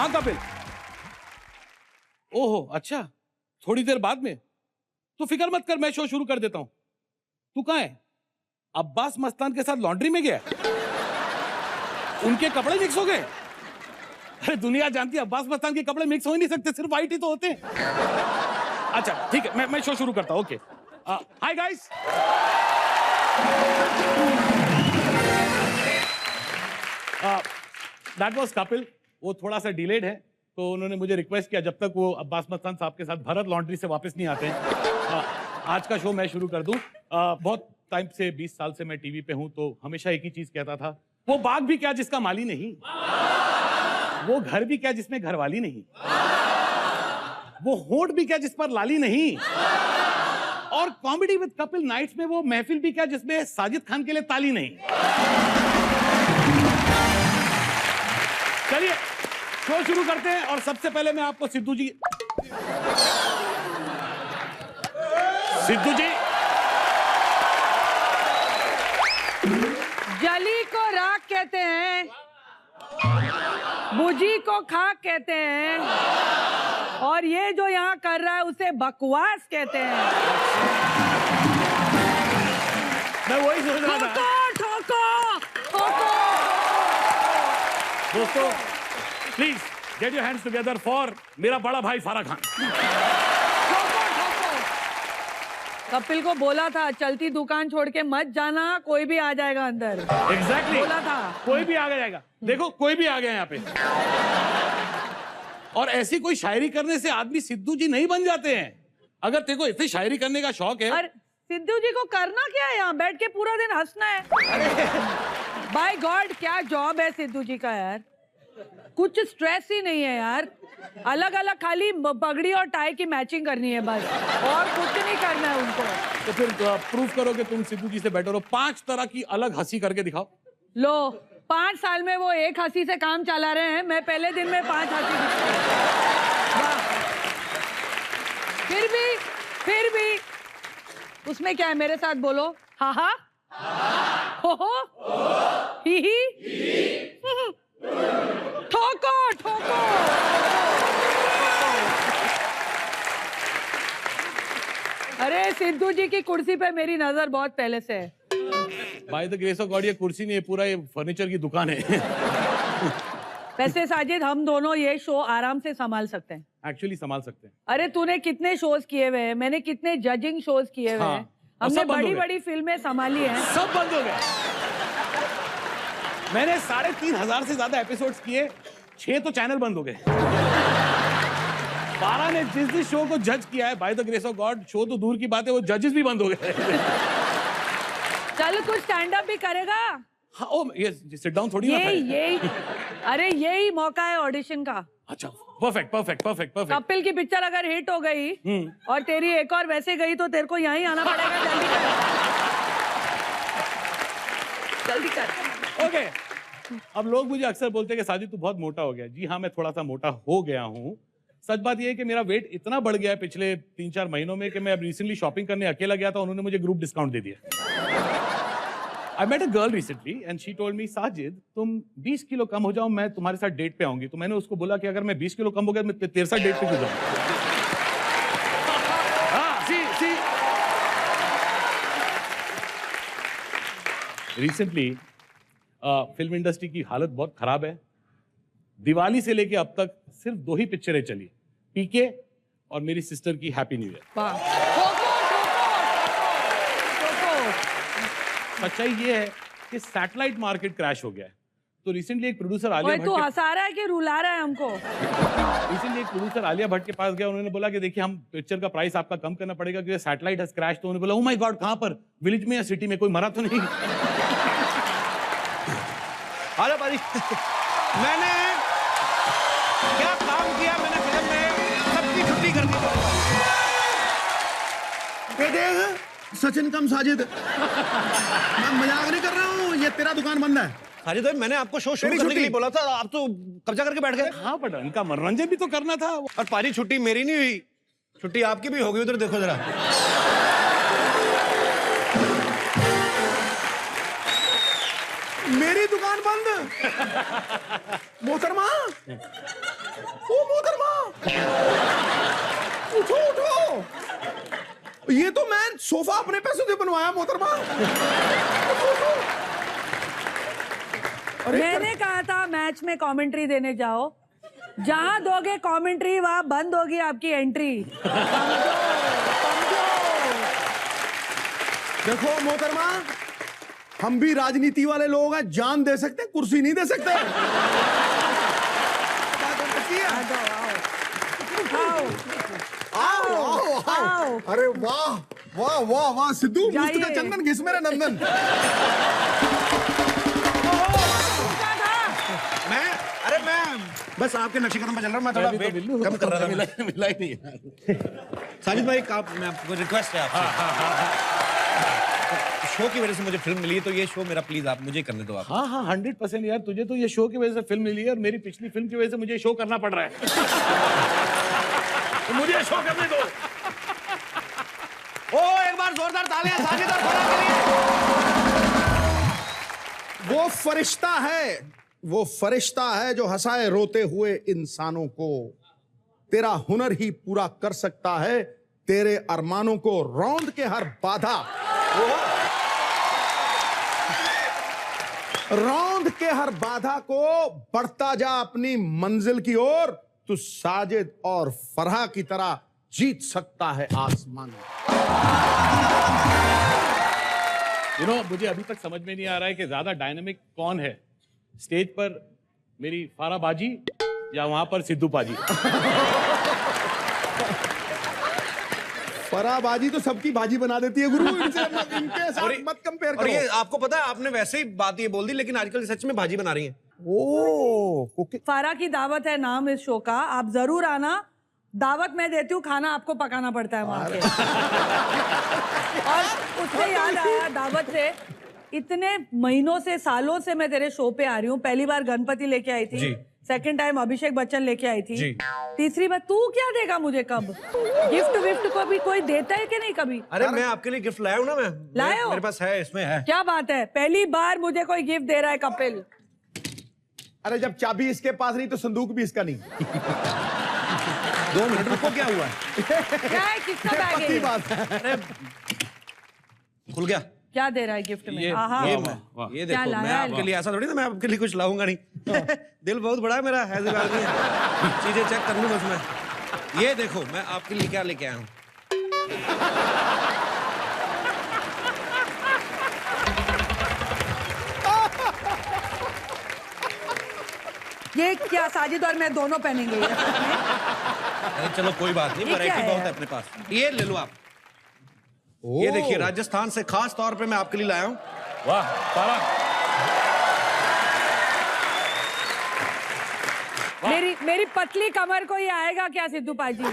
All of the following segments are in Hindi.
हाँ कपिल। ओहो अच्छा, थोड़ी देर बाद में। तो फिक्र मत कर, मैं शो शुरू कर देता हूं। तू कहाँ है? अब्बास मस्तान के साथ लॉन्ड्री में गया? उनके कपड़े मिक्स हो गए? अरे दुनिया जानती है अब्बास मस्तान के कपड़े मिक्स हो ही नहीं सकते, सिर्फ व्हाइट ही तो होते हैं। अच्छा ठीक है, मैं शो शुरू करता हूं। Okay, hi guys. That was Kapil. वो थोड़ा सा डिलेड है, तो उन्होंने मुझे रिक्वेस्ट किया जब तक वो अब्बास मस्तान साहब के साथ भरत लॉन्ड्री से वापस नहीं आते हैं आज का शो मैं शुरू कर दूं। बहुत टाइम से 20 साल से मैं टीवी पे हूं, तो हमेशा एक ही चीज कहता था, वो बाग भी क्या जिसका माली नहीं, वो घर भी क्या जिसमें घरवाली नहीं, वो होंठ भी क्या जिस पर लाली नहीं, और कॉमेडी विद कपिल नाइट्स में वो महफिल भी क्या जिसमें साजिद खान के लिए ताली नहीं। चलिए शो शुरू करते हैं, और सबसे पहले मैं आपको सिद्धू जी जली को राख कहते हैं, बुझी को खाक कहते हैं, और ये जो यहाँ कर रहा है उसे बकवास कहते हैं। मैं वही सोच रहा था। ठोको ठोको। दोस्तों please get your hands together for मेरा बड़ा भाई फारा खान। कपिल को बोला था चलती दुकान छोड़ के मत जाना, कोई भी आ जाएगा अंदर। एग्जैक्टली बोला था, कोई भी आ जाएगा। देखो कोई भी आ गया यहाँ पे। और ऐसी कोई शायरी करने से आदमी सिद्धू जी नहीं बन जाते हैं। अगर तेरे को इतनी शायरी करने का शौक है। अरे सिद्धू जी को करना क्या है, यहाँ बैठ के पूरा दिन हंसना है। बाय गॉड क्या जॉब है सिद्धू जी का यार, कुछ स्ट्रेस ही नहीं है यार। अलग अलग खाली पगड़ी और टाई की मैचिंग करनी है बस, और कुछ नहीं करना है उनको। तो फिर प्रूफ करो कि तुम सिद्धू जी से बेटर हो। 5 तरह की अलग हंसी करके दिखाओ। लो 5 साल में वो एक हंसी से काम चला रहे हैं, मैं पहले दिन में 5 हंसी। फिर भी उसमें क्या है, मेरे साथ बोलो। हा हा हो ही ठोको ठोको। अरे सिद्धू जी की कुर्सी पे मेरी नजर बहुत पहले से है। By the grace of God ये कुर्सी नहीं है, पूरा ये फर्नीचर की दुकान है। वैसे साजिद हम दोनों ये शो आराम से संभाल सकते हैं। एक्चुअली संभाल सकते हैं। अरे तूने कितने शोज किए हुए हैं, मैंने कितने जजिंग शोज किए हुए हैं। हमने बड़ी बड़ी फिल्में संभाली हैं। सब बंद हो गए। मैंने 3,500 से ज्यादा एपिसोड्स किए, 6 तो चैनल बंद हो गए। 12 ने जिस शो को जज किया है, by the grace of God, show तो दूर की बात है, वो जजेस भी बंद हो गए। चल कुछ स्टैंड अप भी करेगा। हाँ, ओ ये सिट डाउन थोड़ी ना यही अरे यही मौका है ऑडिशन का। अच्छा परफेक्ट। कपिल की पिक्चर अगर हिट हो गई और तेरी एक और वैसे गई तो तेरे को यहीं आना पड़ेगा। जल्दी कर। ओके अब लोग मुझे अक्सर बोलते हैं कि साजिद तू बहुत मोटा हो गया। जी हाँ, मैं थोड़ा सा मोटा हो गया हूँ। सच बात यह है कि मेरा वेट इतना बढ़ गया है पिछले 3-4 महीनों में कि मैं अब रिसेंटली शॉपिंग करने अकेला गया था, उन्होंने मुझे ग्रुप डिस्काउंट दे दिया। I met a girl recently and she told me, Sajid तुम 20 किलो कम हो जाओ, मैं तुम्हारे साथ डेट पे आऊंगी। तो मैंने उसको बोला कि अगर मैं 20 किलो कम हो गया मैं तेरे साथ डेट पे क्यों जाऊं? रिसेंटली फिल्म इंडस्ट्री की हालत बहुत खराब है। दिवाली से लेके अब तक सिर्फ 2 ही पिक्चरें चली, पीके और मेरी सिस्टर की हैप्पी न्यू ईयर। सच्चाई ये है कि सैटेलाइट मार्केट क्रैश हो गया है। तो रिसेंटली एक प्रोड्यूसर आलिया भट्ट, तू हंसा रहा है कि रुला रहा है हमको? रिसेंटली एक प्रोड्यूसर आलिया भट्ट के पास गया, उन्होंने बोला कि देखिए हम पिक्चर का प्राइस आपका कम करना पड़ेगा क्योंकि सैटेलाइट हैज क्रैश। तो उन्होंने बोला, ओह माय गॉड, कहां पर? विलेज में या सिटी में? कोई मरा तो नहीं? अरे भाई मैंने क्या काम किया, मैंने फिल्म में सबकी छुट्टी कर दी। ये देख सचिन कम साजिद, मैं मजाक नहीं कर रहा हूँ, ये तेरा दुकान बंद है। साजिद भाई मैंने आपको शो शुरू करने के लिए बोला था, आप तो कब्जा करके बैठ गए। हाँ बट उनका मनोरंजन भी तो करना था। और पारी छुट्टी मेरी नहीं हुई, छुट्टी आपकी भी होगी। उधर देखो जरा। मेरी दुकान बंद। मोहतरमा ओ मोहतरमा, उठो उठो, ये तो मैं सोफा अपने पैसों से बनवाया मोहतरमा। मैंने कहा था मैच में कमेंट्री देने जाओ, जहां दोगे कमेंट्री वहां बंद होगी आपकी एंट्री। देखो मोहतरमा, हम भी राजनीति वाले लोग हैं, जान दे सकते, कुर्सी नहीं दे सकते। आओ आओ आओ। अरे वाह वाह वाह वाह सिद्धू, मुफ्त का चंदन घिस मेरे नंदन। मैं बस आपके नक्शे कदम पर चल रहा हूँ, मैं थोड़ा वेट कम कर रहा था। मिला ही नहीं। साजिद भाई, मैं आपको रिक्वेस्ट है आपसे, शो की वजह से मुझे फिल्म मिली है, तो ये शो मेरा प्लीज आप मुझे करने दो आप। हाँ हाँ 100% यार, तुझे तो ये शो की वजह से फिल्म मिली है और मेरी पिछली फिल्म की वजह से मुझे शो करना पड़ रहा है। तो मुझे शो करने दो। ओ एक बार जोरदार तालियां साजिद और फराह के लिए। वो फरिश्ता है जो हंसाए रोते हुए इंसानों को। तेरा हुनर ही पूरा कर सकता है तेरे अरमानों को, रौंद के हर बाधा, रौंद के हर बाधा को बढ़ता जा अपनी मंजिल की ओर। तू साजिद और फराह की तरह जीत सकता है आसमान। मुझे अभी तक समझ में नहीं आ रहा है कि ज्यादा डायनामिक कौन है, स्टेज पर मेरी फारा बाजी या वहां पर सिद्धू पाजी। फराबाजी तो सबकी भाजी बना देती है गुरु, इनके साथ मत कंपेयर करो। और ये आपको पता है, आपने वैसे ही बात ये बोल दी, लेकिन आजकल सच में भाजी बना रही हैं। ओह, फारा की दावत है नाम इस शो का, आप जरूर आना। दावत मैं देती हूँ, खाना आपको पकाना पड़ता है वहां पे। और उससे याद आया, दावत से इतने महीनों से सालों से मैं तेरे शो पे आ रही हूँ। पहली बार गणपति लेके आई थी, सेकंड टाइम अभिषेक बच्चन लेके आई थी, तीसरी बार तू क्या देगा मुझे? कब गिफ्ट विफ्ट को भी कोई देता है कि नहीं कभी? अरे मैं आपके लिए गिफ्ट लाया हूँ ना, मैं लाए हो? मेरे पास है, इसमें है। क्या बात है, पहली बार मुझे कोई गिफ्ट दे रहा है कपिल। अरे जब चाबी इसके पास नहीं तो संदूक भी इसका नहीं। 2 मिनट रुको, क्या हुआ क्या है, किसका बैग है? बात है। खुल गया। क्या दे रहा है गिफ्ट में? ये देखो, मैं आपके लिए ऐसा थोड़ी ना, मैं आपके लिए कुछ लाऊंगा नहीं। दिल बहुत बड़ा है मेरा, ऐसी बात नहीं है। चीजें चेक कर लूं बस मैं। ये देखो मैं आपके लिए क्या लेके आया हूँ। ये क्या साजिद और मैं दोनों पहनेंगे? अरे चलो कोई बात नहीं, वैरायटी बहुत है अपने पास। ये ले लो आप। ये देखिए, राजस्थान से खास तौर पे मैं आपके लिए लाया हूँ। वाह सारा। मेरी पतली कमर को ये आएगा क्या सिद्धू पाजी?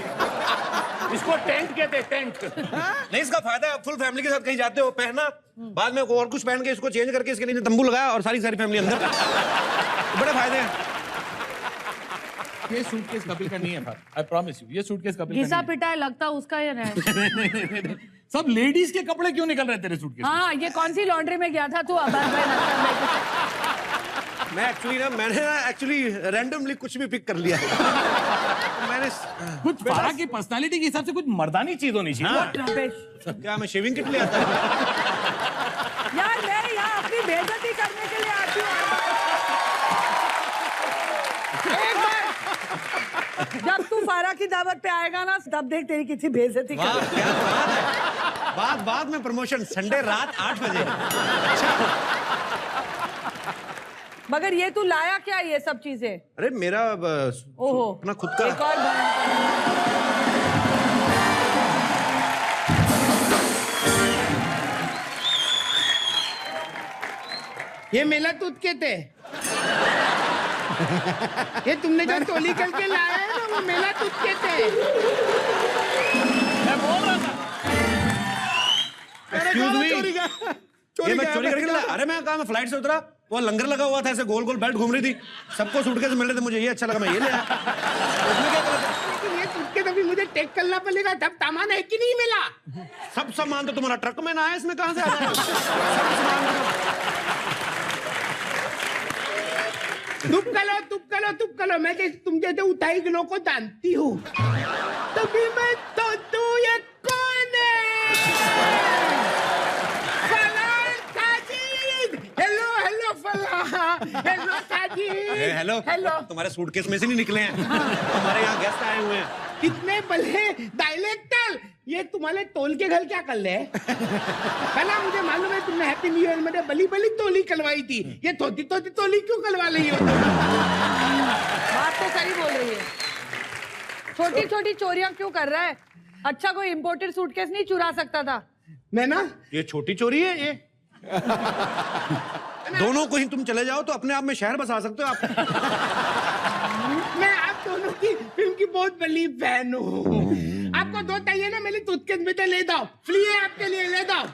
इसको टेंट कहते हैं, टेंट। नहीं, इसका फायदा है, फुल फैमिली के साथ कहीं जाते हो पहना, बाद में और कुछ पहन के इसको चेंज करके इसके नीचे तंबू लगाया और सारी फैमिली अंदर। बड़े फायदे हैं। ये सूटकेस कपिल का नहीं है भाई, आई प्रॉमिस यू, ये सूटकेस कपिल का घिसा नहीं है। पिटा है लगता उसका या नहीं? सब लेडीज के कपड़े क्यों निकल रहे तेरे सूटकेस? हाँ, ये कौन सी लॉन्ड्री में गया था तू? मैंने एक्चुअली रैंडमली कुछ भी पिक कर लिया। मैंने कुछ फारा की पर्सनालिटी के हिसाब से कुछ मर्दानी चीज होनी चाहिए। क्या मैं शेविंग किट ले आता हूँ? यार मैं यहाँ अपनी बेइज्जती करने के लिए आती हूँ। जब तू फारा की दावत पे आएगा ना, तब देख तेरी किसी बेइज्जती कर। बाद में प्रमोशन, संडे रात 8 बजे। मगर ये तू लाया क्या ये सब चीजें? अरे मेरा ओहो, अपना खुद का एक और ये मेला दूध के थे। ये तुमने जो टोली करके लाया है ना, वो मेला दूध के थे। मैं बोल रहा था। Excuse me? ये मैं चोरी करके लाया? अरे मैं कहा, मैं फ्लाइट से उतरा, वो लंगर लगा हुआ था, ऐसे गोल गोल बेल्ट घूम रही थी, सबको सूटकेस मिल रहे थे, मुझे ये अच्छा लगा, मैं ये ले आया। उसमें क्या गलत है? लेकिन ये सूटकेस अभी मुझे टेक करना पड़ेगा, तब सामान है कि नहीं मिला? सब सामान तो तुम्हारा ट्रक में ना है, इसमें कहां से आ जाएगा? सब सामान तुप कलो चुप करो, मैं तुम जैसे उठाई किलो को जानती हूँ, तभी मैं सोचू ये कौन है? Falan Sajid. Hello hello Falan, hello Sajid. Hello hello. तुम्हारे सूटकेस में से नहीं निकले हैं। हमारे यहाँ गेस्ट आए हुए हैं। कितने बल्ले डायलेक्टर, ये तुम्हारे तोल के घर क्या कर रहे हैं? पहला मुझे मालूम है तुमने हैप्पी न्यू ईयर में बली बली तोली कलवाई थी, ये थोड़ी थोड़ी तोली क्यों कलवा रही हो? बात तो सही बोल रही है। छोटी छोटी चोरियां क्यों कर रहा है? अच्छा कोई इंपोर्टेड सूटकेस नहीं चुरा सकता था? मैं ना ये छोटी चोरी है ये। दोनों को ही तुम चले जाओ तो अपने आप में शहर बसा सकते हो आप। मैं आप दोनों की फिल्म की बहुत बड़ी फैन हूँ। आपको दो चाहिए ना, मेरी टूथकेस में तो ले जाओ, फ्री है आपके लिए, ले जाओ।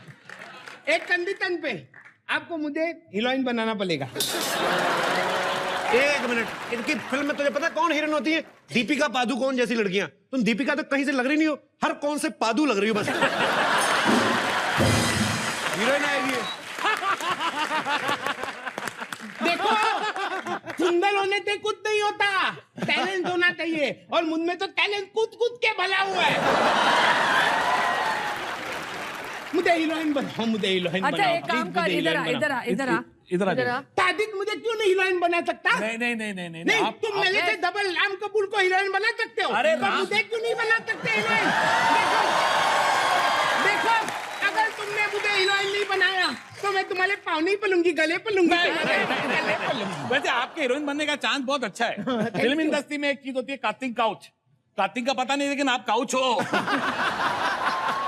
एक कंडीशन पे, आपको मुझे हीरोइन बनाना पड़ेगा। एक मिनट, इनकी फिल्म में तुझे पता है कौन हीरोइन होती है? दीपिका पादुकोण जैसी लड़कियां। तुम दीपिका तो कहीं से लग रही नहीं हो, हर कौन से पादू लग रही हो बस। हीरोइन आएगी। देखो, सुंदर होने से कुछ नहीं होता, टैलेंट होना चाहिए, और मुझ में तो टैलेंट कूद कूद के भला हुआ है। मुझे हीरोइन बनाओ, मुझे हीरोइन बनाओ। अच्छा एक काम कर, इधर आ इधर आ इधर आ इधर आ इधर आ। साजिद मुझे क्यों नहीं हीरोइन बना सकता? नहीं नहीं, तुम मेरे से डबल राम कपूर को हीरोइन बना सकते हो, अरे तो राम- मुझे क्यों नहीं बना सकते हीरोइन? देखो, अगर तुमने मुझे हीरोइन नहीं बनाया तो मैं तुम्हारे पाँव नहीं पलूंगी, गले पलूंगी। गले पलूंगी। वैसे आपके हीरोइन बनने का चांस बहुत अच्छा है। फिल्म इंडस्ट्री में एक चीज होती है कास्टिंग काउच। कास्टिंग का पता नहीं लेकिन आप काउच हो।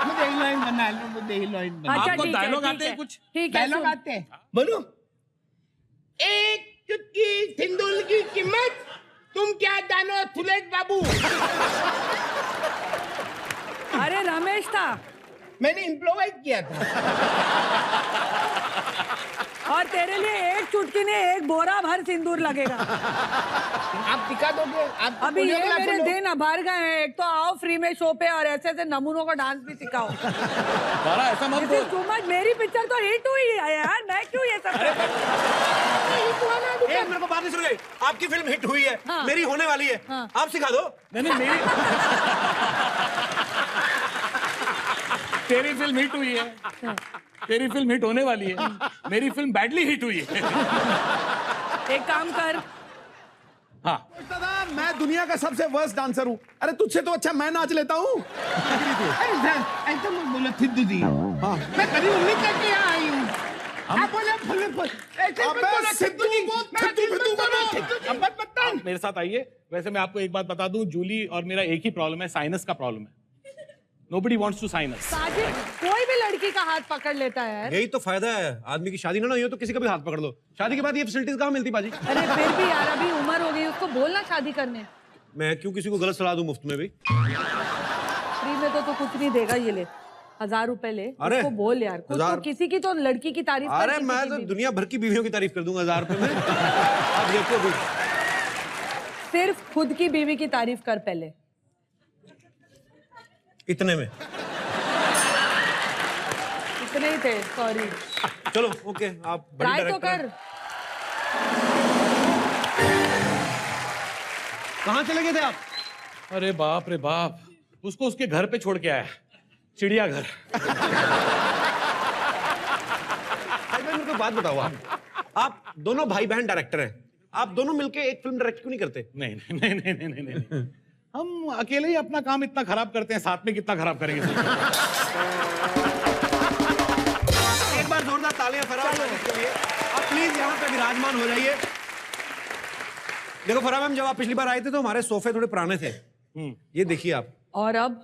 मुझे हीरोइन बना लो, मुझे हीरोइन बना। अच्छा आपको ठीक है, डायलॉग ठीक आते हैं है, कुछ? ठीक है डायलॉग सुन। आते हैं, बोलो। एक चुटकी सिंदूर की कीमत तुम क्या जानो सुलेश बाबू? अरे रमेश था, मैंने इम्प्रोवाइज किया था। और तेरे लिए एक चुटकी ने एक बोरा भर सिंदूर लगेगा। आप दिखा दोगे? आप अभी ये कोरियोग्राफर मेरे हो। दिन भर गए हैं, एक तो आओ फ्री में शो पे और ऐसे ऐसे नमूनों का डांस भी सिखाओ। सारा ऐसा मत बोल। टू मच, मेरी पिक्चर तो हिट हुई है यार, मैं क्यों ये सब? एक मेरे को बात नहीं सुन गई। आपकी फिल्म हिट हुई है, हाँ। मेरी होने वाली है, हाँ। आप सिखा दो। नहीं मेरी तेरी फिल्म हिट हुई है, तेरी फिल्म हिट होने वाली है, मेरी फिल्म बैडली हिट हुई है। एक काम कर, हाँ सोचता था मैं दुनिया का सबसे वर्स्ट डांसर हूँ। अरे तुझसे तो अच्छा मैं नाच लेता हूँ। ऐसा मत बोलो सिद्धू जी, मैं कभी उम्मीद करके यहाँ आई हूँ। आप बोले बोले बोले, ऐसे मत अबे बोलो सिद्धू जी, सिद्धू मत बोलो सिद्धू जी। अब मत बता। मेरे साथ आइए। वैसे मैं आपको एक बात बता दूं, जूली और मेरा एक ही प्रॉब्लम है, साइनस का प्रॉब्लम है। Nobody wants to sign us. Sajid कोई भी लड़की का हाथ पकड़ लेता है यार। यही तो फायदा है, आदमी की शादी ना हुई हो तो किसी का भी हाथ पकड़ लो। शादी के बाद ये फैसिलिटीज कहाँ मिलती बाजी? अरे फिर भी यार अभी उम्र हो गई, उसको बोलना शादी करने। मैं क्यों किसी को गलत सलाह दूं मुफ्त में भी? फ्री में तो कुछ नहीं देगा, ये ले 1000 रुपए ले, अरे, उसको बोल यार कुछ तो, 1000 किसी की तो लड़की की तारीफ कर, अरे किसी मैं की तो भी। दुनिया भर की बीवियों की तारीफ कर दूंगा 1000 रुपए में। आप देखो भी। सिर्फ खुद की बीवी की तारीफ कर पहले। इतने में इतने ही थे, सॉरी। चलो ओके, आप बड़ी ट्राई तो डायरेक्टर हैं। कर। कहाँ चले गए थे आप? अरे बाप रे बाप, उसको उसके घर पे छोड़ के आया, चिड़ियाघर। भाई मेरे को बात बताओ, आप दोनों भाई बहन डायरेक्टर हैं, आप दोनों मिलके एक फिल्म डायरेक्ट क्यों नहीं करते? नहीं नहीं नहीं नहीं नहीं नहीं नहीं। हम अकेले ही अपना काम इतना खराब करते हैं, साथ में कितना खराब करेंगे? एक बार जोरदार तालियां फराम के लिए। आप प्लीज यहाँ पे विराजमान हो जाइए। देखो फराम मैम, जब आप पिछली बार आए थे तो हमारे सोफे थोड़े पुराने थे। ये देखिए आप। और अब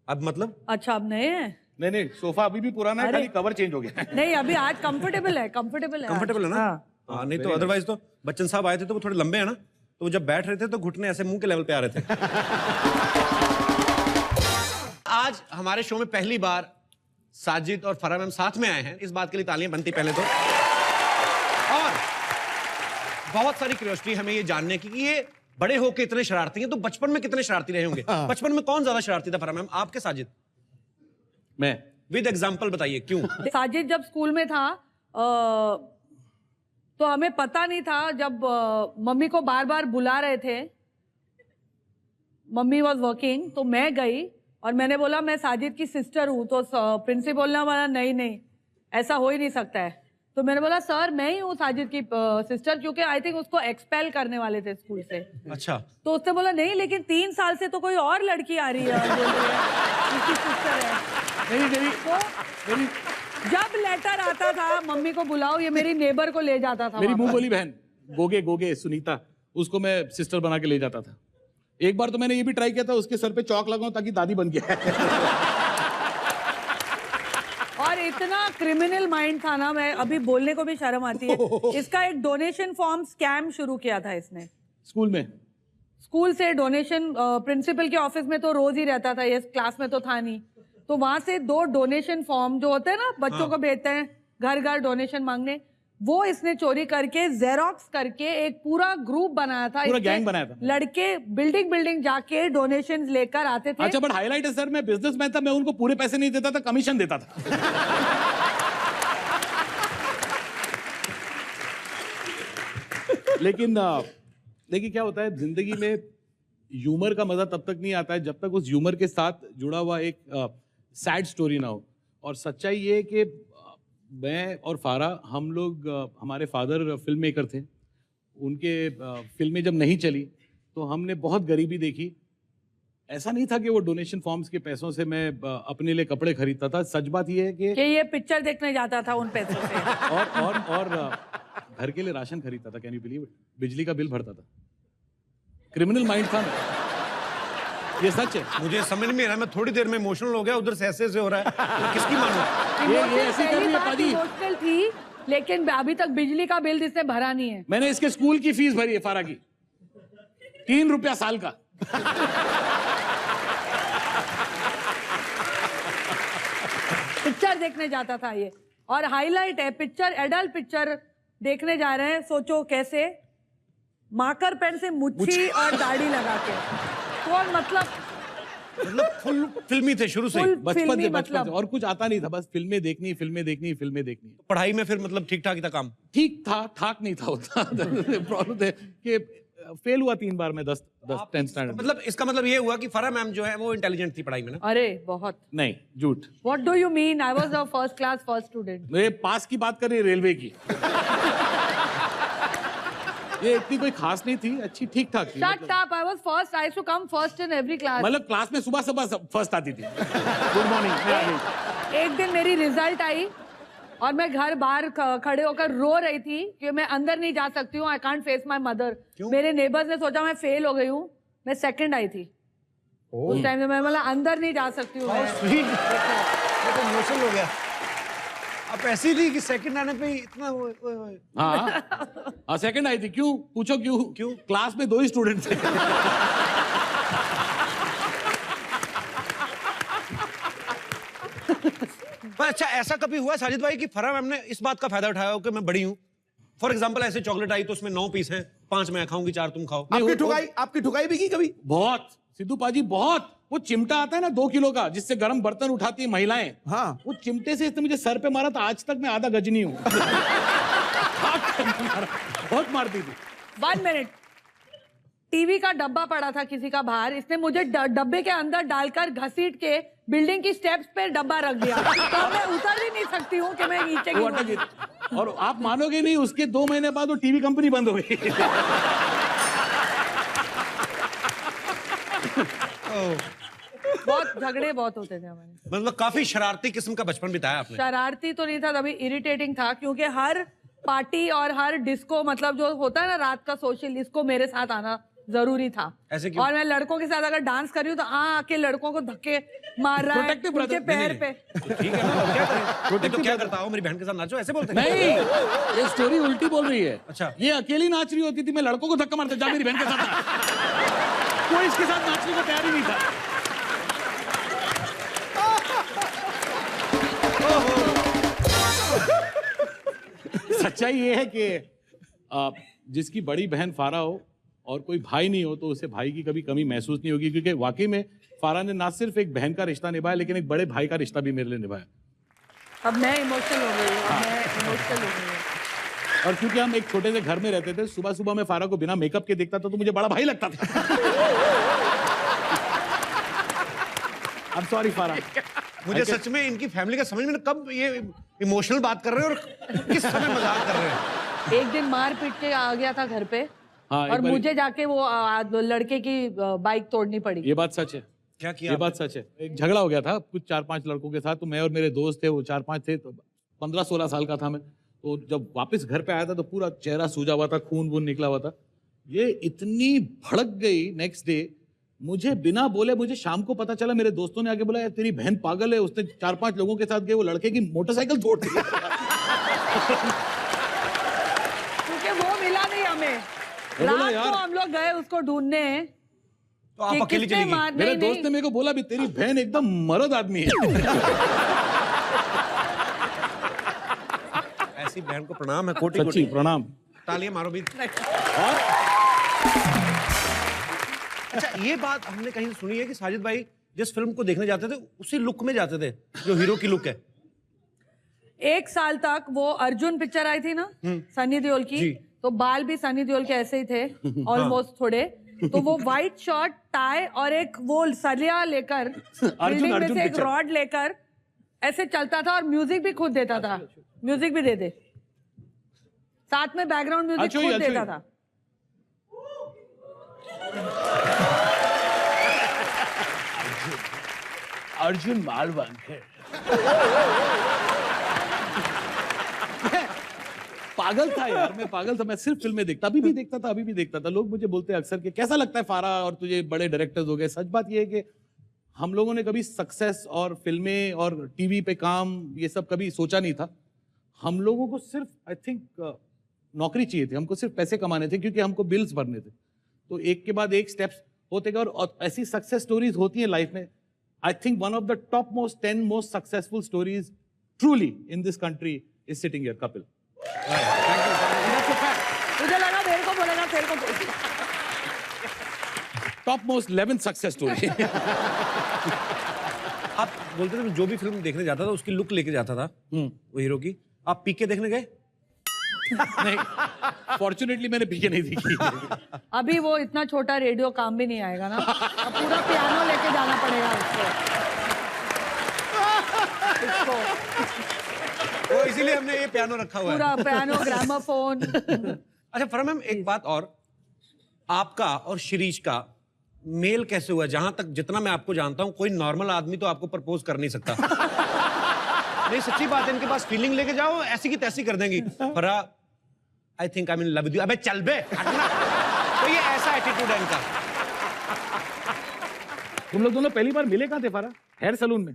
मतलब अच्छा अब नए हैं? नहीं नहीं, सोफा अभी भी पुराना है, अरे। खाली कवर चेंज हो गया। नहीं अभी आज कंफर्टेबल है, कंफर्टेबल है आज। कंफर्टेबल है ना? हाँ। हाँ, नहीं तो अदरवाइज तो बच्चन साहब आए थे तो वो थोड़े लंबे हैं ना, तो वो जब बैठ रहे थे तो घुटने ऐसे मुंह के लेवल पे आ रहे थे। आज हमारे शो में पहली बार साजिद और फराह मैम साथ में आए हैं, इस बात के लिए तालियां बनती पहले तो। और बहुत सारी क्यूरियोसिटी हमें ये जानने की कि ये बड़े होके इतने शरारती हैं, तो बचपन में कितने शरारती रहे होंगे? बचपन में कौन ज्यादा शरारती था, फराह मैम आप के साजिद? मैं विद एग्जांपल बताइए क्यों? साजिद जब स्कूल में था तो हमें पता नहीं था जब मम्मी को बार बार बुला रहे थे, मम्मी वॉज वर्किंग, तो मैं गई और मैंने बोला मैं साजिद की सिस्टर हूँ। तो प्रिंसिपल बोलना वाला नहीं ऐसा हो ही नहीं सकता है। तो मैंने बोला सर मैं ही हूँ साजिद की सिस्टर, क्योंकि आई थिंक उसको एक्सपेल करने वाले थे स्कूल से। अच्छा। तो उसने बोला नहीं लेकिन 3 साल से तो कोई और लड़की आ रही है और बोल रही है उसकी सिस्टर है। मेरी जब लेटर आता था मम्मी को बुलाओ, ये मेरी नेबर को ले जाता था। मेरी मुंह बोली बहन गोगे सुनीता, उसको मैं सिस्टर बना के ले जाता था। एक बार तो मैंने ये भी ट्राई किया था उसके सर पे चौक लगाऊं ताकि दादी बन गया। और इतना क्रिमिनल माइंड था ना, मैं अभी बोलने को भी शर्म आती है। इसका एक डोनेशन फॉर्म स्कैम शुरू किया था इसने स्कूल से। डोनेशन प्रिंसिपल के ऑफिस में तो रोज ही रहता था, ये क्लास में तो था नहीं। तो वहां से 2 डोनेशन फॉर्म जो होते हैं ना बच्चों को भेजते हैं घर घर डोनेशन मांगने, वो इसने चोरी करके जेरोक्स करके एक पूरा ग्रुप बनाया था, पूरा गैंग बनाया था। लड़के बिल्डिंग जाके डोनेशंस लेकर आते थे। अच्छा बट हाईलाइट है सर, मैं बिजनेसमैन था, मैं उनको पूरे पैसे नहीं देता था, कमीशन देता था। लेकिन क्या होता है जिंदगी में, ह्यूमर का मजा तब तक नहीं आता है जब तक उस ह्यूमर के साथ जुड़ा हुआ एक सैड स्टोरी ना हो। और सच्चाई ये है कि मैं और फारा, हम लोग, हमारे फादर फिल्म मेकर थे, उनके फिल्में जब नहीं चली तो हमने बहुत गरीबी देखी। ऐसा नहीं था कि वो डोनेशन फॉर्म्स के पैसों से मैं अपने लिए कपड़े खरीदता था। सच बात ये है कि ये पिक्चर देखने जाता था उन पैसों से। और घर के लिए राशन खरीदता था, कैन यू बिलीव इट, बिजली का बिल भरता था। क्रिमिनल माइंड था मैं, ये सच है। मुझे समझ में आ रहा है, मैं थोड़ी देर में इमोशनल हो गया, उधर से ऐसे हो रहा है, तो किसकी मानूं? ये ऐसी कर रही है पाजी। इमोशनल थी लेकिन अभी तक बिजली का बिल जिसने भरा नहीं है। मैंने इसके स्कूल की फीस भरी है फारा की, 3 रुपया साल का। पिक्चर देखने जाता था ये, और हाईलाइट है पिक्चर, एडल्ट पिक्चर देखने जा रहे हैं। सोचो कैसे, मार्कर पेन से मुच्छी और दाढ़ी लगा के। तो मतलब फुल फिल्मी थे शुरू से, बचपन से और कुछ आता नहीं था, बस फिल्में देखनी। पढ़ाई में फिर मतलब ठीक ठाक ही था काम? ठीक था, ठाक नहीं था होता। प्रॉब्लम है कि फेल हुआ 3 बार में 10th स्टैंडर्ड। मतलब इसका मतलब ये हुआ कि फरा मैम जो है वो इंटेलिजेंट थी पढ़ाई में ना? अरे बहुत। नहीं, झूठ। What do you mean? I was a first class first student. ये पास की बात कर रही, रेलवे की। ये इतनी कोई खास नहीं थी, अच्छी ठीक ठाक थी। Shut up! I was first. I used to come first in every class. मतलब क्लास में सुबह फर्स्ट आती थी। Good morning. एक दिन मेरी रिजल्ट आई और मैं घर बाहर खड़े होकर रो रही थी कि मैं अंदर नहीं जा सकती हूँ, I can't face my mother. मेरे नेबर्स ने सोचा मैं फेल हो गई हूँ, मैं सेकंड आई थी उस टाइम में। मैं बोला अंदर नहीं जा सकती हूँ। इमोशनल हो गया। अब ऐसी थी कि सेकंड आने पे इतना हाँ सेकंड आई थी। क्यों पूछो? क्यों? क्लास में 2 ही स्टूडेंट थे। पर अच्छा, ऐसा कभी हुआ साजिद भाई कि फरा मैम ने इस बात का फायदा उठाया हो कि मैं बड़ी हूँ? फॉर एग्जाम्पल ऐसे चॉकलेट आई तो उसमें 9 पीस हैं, 5 मैं खाऊंगी, 4 तुम खाओ। आपकी ठुकाई भी की कभी? बहुत सिद्धू पाजी, बहुत। वो चिमटा आता है ना 2 किलो का, जिससे गर्म बर्तन उठाती है महिलाएं। हाँ। वो चिमटे से इसने मुझे सर पे मारा था, आज तक मैं आधा गजनी हूँ। बहुत मारती थी। 1 मिनट, टीवी का डब्बा पड़ा था किसी का बाहर, इसने मुझे डब्बे के अंदर डालकर घसीट के बिल्डिंग की स्टेप्स पे डब्बा रख दिया। तो मैं उतर ही नहीं सकती हूँ कि मैं नीचे गिरूं। और आप मानोगे नहीं, उसके 2 महीने बाद वो टीवी कंपनी बंद हो गई। बहुत झगड़े बहुत होते थे हमारे। मतलब काफी शरारती किस्म का बचपन बिताया आपने? शरारती तो नहीं था, तभी इरिटेटिंग था, क्योंकि हर पार्टी और हर डिस्को, मतलब जो होता है ना रात का सोशल, डिस्को मेरे साथ आना जरूरी था। ऐसे क्यों? और मैं लड़कों के साथ अगर डांस कर रही हूँ तो आके लड़कों को धक्के मार रहा है उनके पैर पे। ठीक है ना, क्या करें? तो क्या करता हूँ, मेरी बहन के साथ नाचो, ऐसे बोलते हैं? नहीं, ये स्टोरी उल्टी बोल रही है। अच्छा। ये अकेली नाच रही होती थी, मैं लड़कों को धक्का मारता, जा मेरी बहन के साथ नाच। कोई इसके साथ नाचने को तैयार ही नहीं था। सच्चाई ये है कि जिसकी बड़ी बहन फारा हो और कोई भाई नहीं हो तो उसे भाई की कभी कमी महसूस नहीं होगी, क्योंकि वाकई में फारा ने ना सिर्फ एक बहन का रिश्ता निभाया, लेकिन एक बड़े भाई का रिश्ता भी मेरे लिए निभाया। अब मैं इमोशनल हो गई हूँ, मैं इमोशनल हो गई हूँ। और क्योंकि हम एक छोटे से घर में रहते थे, सुबह सुबह मैं फारा को बिना मेकअप के देखता था तो मुझे बड़ा भाई लगता था। I'm sorry फारा। मुझे सच में इनकी फैमिली का समझ में नहीं, कब ये इमोशनल बात कर रहे हैं और किस समय मजाक कर रहे हैं। एक दिन मार पीट के आ गया था घर पे। हाँ, एक और बारी- मुझे जाके वो लड़के की बाइक तोड़नी पड़ी। ये बात सच है। क्या किया ये बात सच है। एक झगड़ा हो गया था कुछ 4-5 लड़कों के साथ, तो मैं और मेरे दोस्त थे, वो 4-5 थे, तो 15-16 साल का था मैं। तो जब वापस घर पे आया था तो पूरा चेहरा सूजा हुआ था, खून वून निकला हुआ था। ये इतनी भड़क गई नेक्स्ट डे, मुझे बिना बोले, मुझे शाम को पता चला, मेरे दोस्तों ने आके बोला यार तेरी बहन पागल है, उसने 4-5 लोगों के साथ गए, वो लड़के की मोटरसाइकिल तोड़ दी। क्योंकि वो मिला नहीं हमें। बोला रात यार- को हम लोग गए उसको ढूंढने तो आप कि अकेली किसने चली गई। मार- मेरे नहीं, दोस्त नहीं। ने मेरे को बोला भी तेरी बहन एकदम मर्द आदमी है। ऐसी बहन को प्रणाम है, कोटि सच्ची कोटि। प्रणाम। तालियां मारो भी। और अच्छा, ये बात हमने कहीं सुनी है कि साजिद भाई जिस फिल्म को देखने जाते थे उसी लुक में जाते थे जो हीरो की लुक है। 1 साल तक वो अर्जुन पिक्चर आई थी ना सनी देओल की, जी। तो बाल भी सनी देओल के ऐसे ही थे ऑलमोस्ट थोड़े। तो वो व्हाइट शर्ट, टाई और एक वो सलिया लेकर बिल्डिंग में अर्जुन से एक पिक्चर। रॉड लेकर ऐसे चलता था और म्यूजिक भी खुद देता था। म्यूजिक भी दे साथ में बैकग्राउंड म्यूजिक अच्छी हुई, खुद अच्छी देता हुई। था। अर्जुन मालवांकर। पागल था यार, मैं पागल था। मैं सिर्फ फिल्में देखता, अभी भी देखता था, अभी भी देखता था। लोग मुझे बोलते हैं अक्सर कि कैसा लगता है फारा, और तुझे बड़े डायरेक्टर्स हो गए। सच बात ये है कि हम लोगों ने कभी सक्सेस और फिल्में और टीवी पे काम ये सब कभी सोचा नहीं था। हम लोगों को सिर्फ आई थिंक नौकरी चाहिए थी, हमको सिर्फ पैसे कमाने थे, क्योंकि हमको बिल्स भरने थे। तो एक के बाद एक स्टेप्स होते गए और ऐसी सक्सेस स्टोरीज होती हैं लाइफ में। I think one of the top most 10 most successful stories truly in this country is sitting here, Kapil. मुझे लगा मेरे को बोलेगा, तेरे को बोलेगा। Top most 11 success story. आप बोलते थे जो भी फिल्म देखने जाता था उसकी लुक लेके जाता था वो हीरो की। आप पीके देखने गए? नहीं, फॉर्चुनेटली मैंने पीके नहीं देखी। अभी वो इतना छोटा रेडियो काम भी नहीं आएगा ना, अब पूरा पियानो लेके जाना पड़ेगा उसको। वो इसीलिए हमने ये पियानो रखा हुआ है। पूरा पियानो, ग्रामोफोन। अच्छा फरम मैम, एक बात और, आपका और शिरीष का मेल कैसे हुआ? जहां तक जितना मैं आपको जानता हूं, कोई नॉर्मल आदमी तो आपको प्रपोज कर नहीं सकता। नहीं, सच्ची बात है, इनके पास फीलिंग लेके जाओ, ऐसी की तैसी कर देंगी। फरा, I think I mean love you. अबे चल बे, हटना। तो ये ऐसा एटीट्यूड है इनका। तुम लोग दोनों पहली बार मिले कहाँ थे फारा? हेयर सलून में?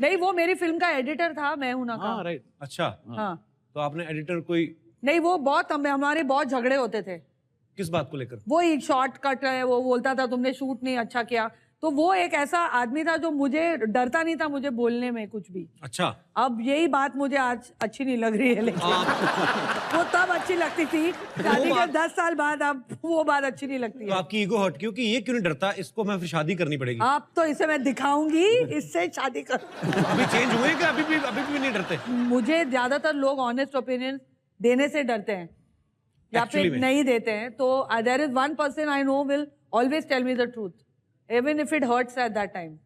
नहीं, वो मेरी फिल्म का एडिटर था, मैं हूं ना का। हाँ राइट। अच्छा, हाँ। तो आपने एडिटर कोई नहीं, वो बहुत हमारे बहुत झगड़े होते थे। किस बात को लेकर? वो एक शॉर्टकट है, वो बोलता था तुमने शूट नहीं अच्छा किया। तो वो एक ऐसा आदमी था जो मुझे डरता नहीं था मुझे बोलने में कुछ भी। अच्छा, अब यही बात मुझे आज अच्छी नहीं लग रही है, लेकिन वो तब अच्छी लगती थी। शादी के 10 साल बाद अब वो बात अच्छी नहीं लगती तो है। आपकी ईगो हट, क्योंकि ये क्यों नहीं डरता, इसको मैं फिर शादी करनी पड़ेगी। अब तो इसे मैं दिखाऊंगी, इससे शादी कर। अभी चेंज हुए कि अभी भी नहीं डरते? मुझे ज्यादातर लोग ऑनेस्ट ओपिनियन देने से डरते हैं या Actually फिर में। नहीं देते हैं। तो there is one person I know will always tell me the truth even if it hurts at that time.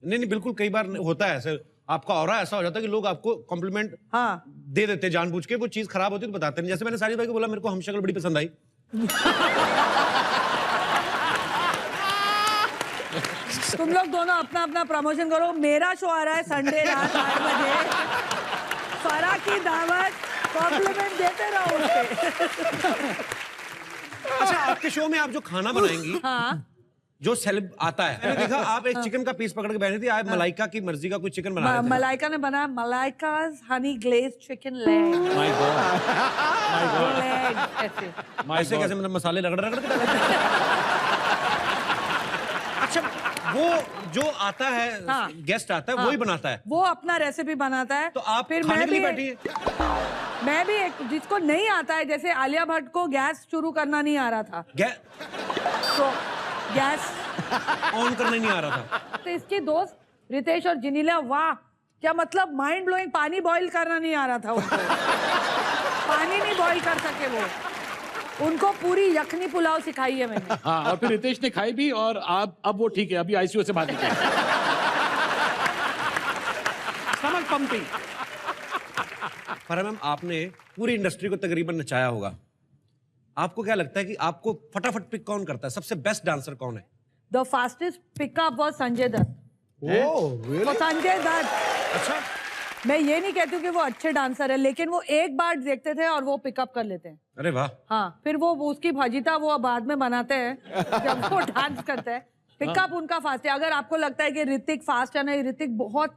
नहीं, बिल्कुल, कई बार होता है ऐसे, आपका ऑरा ऐसा हो जाता है कि लोग आपको कॉम्प्लीमेंट हाँ, दे देते हैं जानबूझ के, वो चीज खराब होती है तो बताते नहीं। जैसे मैंने साजिद भाई को बोला मेरे को हमशक्ल बड़ी पसंद आई। तुम लोग दोनों अपना अपना प्रमोशन करो। मेरा शो आ रहा है संडे रात 8 बजे। फरा की दावत, कॉम्प्लीमेंट देते रहो उससे। अच्छा, आपके शो में आप जो खाना बनाएंगी, हाँ, जो सेलेब आता है, मैंने देखा आप एक चिकन का पीस पकड़ के बैठी थी, आप मलाइका की मर्जी का कोई चिकन बना रहे थे। मलाइका ने बनाया Malaika's honey glaze chicken leg. My god, my god, ऐसे माय ऐसे कैसे, मतलब मसाले रगड़ रगड़ के डाले थे? अच्छा, वो जो आता है, हाँ। गेस्ट आता है, वो ही बनाता है। वो अपना रेसिपी बनाता है। तो आप फिर खाने मैं के लिए भी बैठी है? मैं भी एक जिसको नहीं आता है, जैसे आलिया भट्ट को गैस शुरू करना नहीं आ रहा था, तो गैस ऑन करना नहीं आ रहा था। तो इसके दोस्त रितेश और जिनीला, वाह क्या मतलब माइंड ब्लोइंग, पानी बॉईल करना नहीं आ रहा था उनको। पानी नहीं बॉईल कर सके वो। उनको पूरी यखनी पुलाव सिखाई है मैंने। हाँ, और फिर रितेश ने खाई भी, और अब वो ठीक है, अभी आईसीयू से बाहर निकले। Stomach pumping. फराह मैम, आपने पूरी इंडस्ट्री को तकरीबन नचाया होगा। आपको क्या लगता है कि आपको फटाफट पिक कौन करता है? सबसे बेस्ट डांसर कौन है? The fastest pickup was Sanjay Dutt. वो संजय दत्त। अच्छा, मैं ये नहीं कहती हूँ कि वो अच्छे डांसर है, लेकिन वो एक बार देखते थे और वो पिकअप कर लेते हैं। अरे वाह। हाँ, फिर वो उसकी भजिता वो बाद में बनाते हैं जब वो डांस करते हैं। पिकअप उनका फास्ट है। अगर आपको लगता है कि ऋतिक फास्ट है ना, ऋतिक बहुत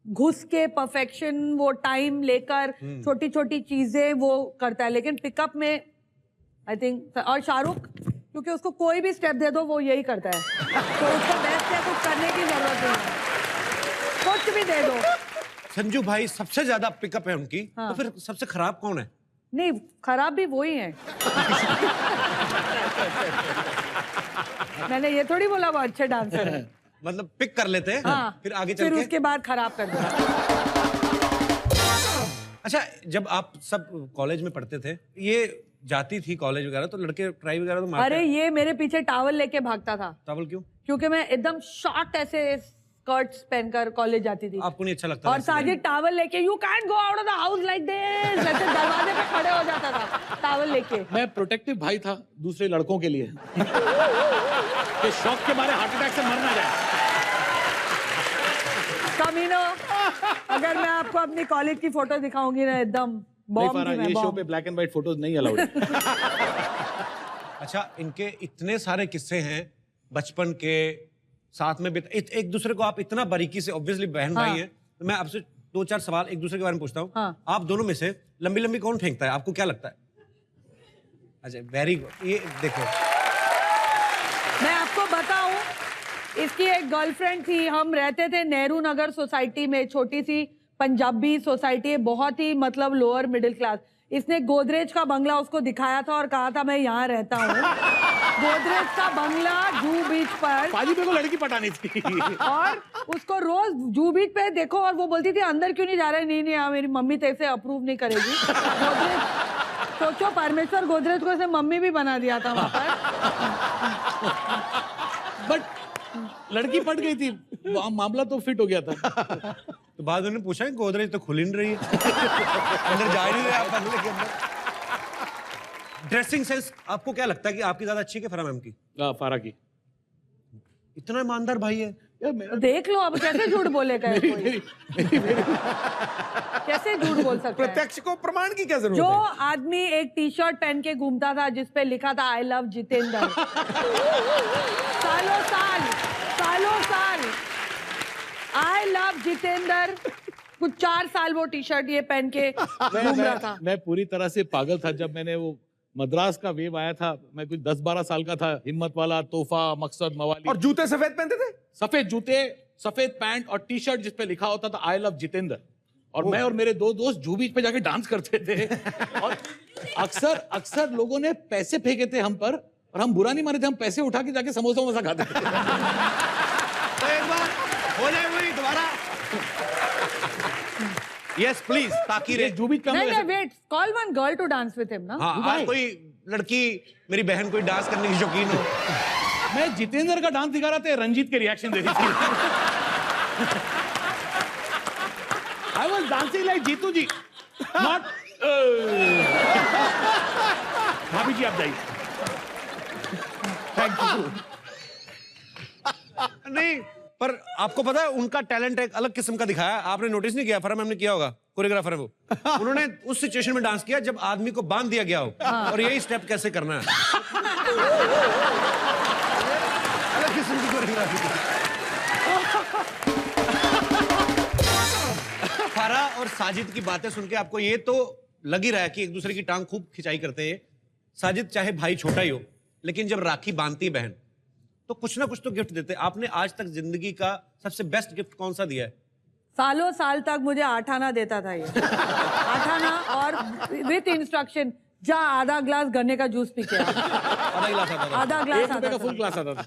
घुस के परफेक्शन, वो टाइम लेकर छोटी छोटी चीजें वो करता है, लेकिन पिकअप में आई थिंक। और शाहरुख, क्योंकि उसको कोई भी स्टेप दे दो वो यही करता है, तो उसको बेस्ट है, कुछ करने की जरूरत नहीं है, कुछ भी दे दो। संजू भाई सबसे ज्यादा पिकअप है उनकी। हाँ। तो फिर सबसे खराब कौन है? नहीं, खराब भी वही है। मैंने ये थोड़ी बोला वो अच्छे डांसर है। मतलब पिक कर लेते हैं, हाँ, फिर आगे फिर चल के। उसके बाद खराब कर दो। अच्छा, जब आप सब कॉलेज में पढ़ते थे, ये जाती थी कॉलेज वगैरह, तो लड़के ट्राई वगैरह तो मारते अरे ये मेरे पीछे टावल लेके भागता था, टॉवल क्यों? क्योंकि मैं एकदम शॉर्ट ऐसे स्कर्ट्स पहनकर कॉलेज जाती थी। आपको नहीं अच्छा लगता? और था साजिद टावल लेके, you can't go out of the house like this, ऐसे दरवाजे पे खड़े हो जाता था टावल लेके। मैं प्रोटेक्टिव भाई था दूसरे लड़कों के लिए, कि शौक के मारे हार्ट अटैक से मर ना जाए। कमीनो, अगर मैं आपको अपनी कॉलेज की फोटो दिखाऊंगी ना, एकदम नहीं बॉम्ब फारा, थी मैं, ये शो बॉम्ब। पे ब्लैक एंड व्हाइट फोटोज नहीं अलाउड है। अच्छा, इनके इतने सारे किस्से हैं बचपन के साथ में एक दूसरे को आप इतना बारीकी से, ऑब्वियसली बहन हाँ। भाई हैं, तो मैं आपसे 2-4 सवाल एक दूसरे के बारे में पूछता हूँ। हाँ। आप दोनों में से लंबी लंबी कौन फेंकता है? आपको क्या लगता है? अच्छा, वेरी गुड। ये देखो, मैं आपको बताऊं, इसकी एक गर्लफ्रेंड थी, हम रहते थे नेहरू नगर सोसाइटी में, छोटी सी पंजाबी सोसाइटी है, बहुत ही मतलब लोअर मिडिल क्लास। इसने गोदरेज का बंगला उसको दिखाया था और कहा था मैं यहाँ रहता हूँ। गोदरेज का बंगला जू बीच पर, पाजी पे को लड़की पटानी थी। और उसको रोज जू बीच पे देखो, और वो बोलती थी अंदर क्यों नहीं जा रहे? नहीं हाँ, मेरी मम्मी तेरे से अप्रूव नहीं करेगी। गोदरेज, सोचो परमेश्वर गोदरेज को इसने मम्मी भी बना दिया था वहां पर। बट लड़की पट गई थी, मामला तो फिट हो गया था। तो बाद में उन्होंने पूछा कि गोदरेज तो खुल ही नहीं रही है। अंदर जा ही नहीं रहे आप बंगले के अंदर। ड्रेसिंग सेंस आपको क्या लगता है कि आपकी ज्यादा अच्छी है कि फराह मैम की? फारा की। इतना ईमानदार भाई है। यार मेरा देख लो अब कैसे झूठ बोलेगा ये कोई? कैसे झूठ बोल सकता है? प्रत्यक्ष को प्रमाण की क्या जरूरत जो है? आदमी एक टी शर्ट पहन के घूमता था जिसपे लिखा था आई लव जितेंद्र, सालों साल आई लव जितेंद्र, कुछ 4 साल वो टी शर्ट ये पहन के घूम रहा था। मैं पूरी तरह से पागल था जब मैंने वो मद्रास का वेव आया था। मैं कुछ 10-12 साल का था। हिम्मत वाला, तोहफा, मकसद, मवाली, और जूते सफेद पहनते थे? सफेद जूते, सफेद पैंट और टी शर्ट जिसपे लिखा होता था आई लव जितेंद्र। और मैं और मेरे 2 दोस्त जू बीच पे जाके डांस करते थे। और अक्सर लोगों ने पैसे फेंके थे हम पर, और हम बुरा नहीं माने थे, हम पैसे उठा के जाके समोसा वमोसा खाते थे। तो एक बार हो जाए वही दोबारा। यस प्लीज, ताकि रे। जू बीच पे हम नहीं लोग नहीं, ऐसे- wait, call one girl to dance with him ना। हाँ, आज कोई लड़की, मेरी बहन कोई डांस करने की शौकीन हो। मैं जितेंद्र का डांस दिखा रहा था, रंजीत के रिएक्शन दे रही थी। I was dancing like Jeetu ji, not. भाभी जी आप जाइए। Thank you. नहीं, पर आपको पता है उनका टैलेंट एक अलग किस्म का दिखाया। आपने नोटिस नहीं किया? फराह मैम ने किया होगा, कोरियोग्राफर है वो। उन्होंने उस सिचुएशन में डांस किया जब आदमी को बांध दिया गया हो, और यही स्टेप कैसे करना है। अलग किस्म की कोरियोग्राफी। फराह और साजिद की बातें सुन के आपको ये तो लग ही रहा है कि एक दूसरे की टांग खूब खिंचाई करते हैं। साजिद चाहे भाई छोटा ही हो, लेकिन जब राखी बांधती है बहन, तो कुछ ना कुछ तो गिफ्ट देते हैं। आपने आज तक जिंदगी का सबसे बेस्ट गिफ्ट कौन सा दिया है? सालों साल तक मुझे 8 आना देता था ये। 8 आना और विथ इंस्ट्रक्शन, जा आधा ग्लास गन्ने का जूस पी के आ। आधा गिलास आता था। आधा 1 ग्लास रुपए आता का था। फुल क्लास आता था।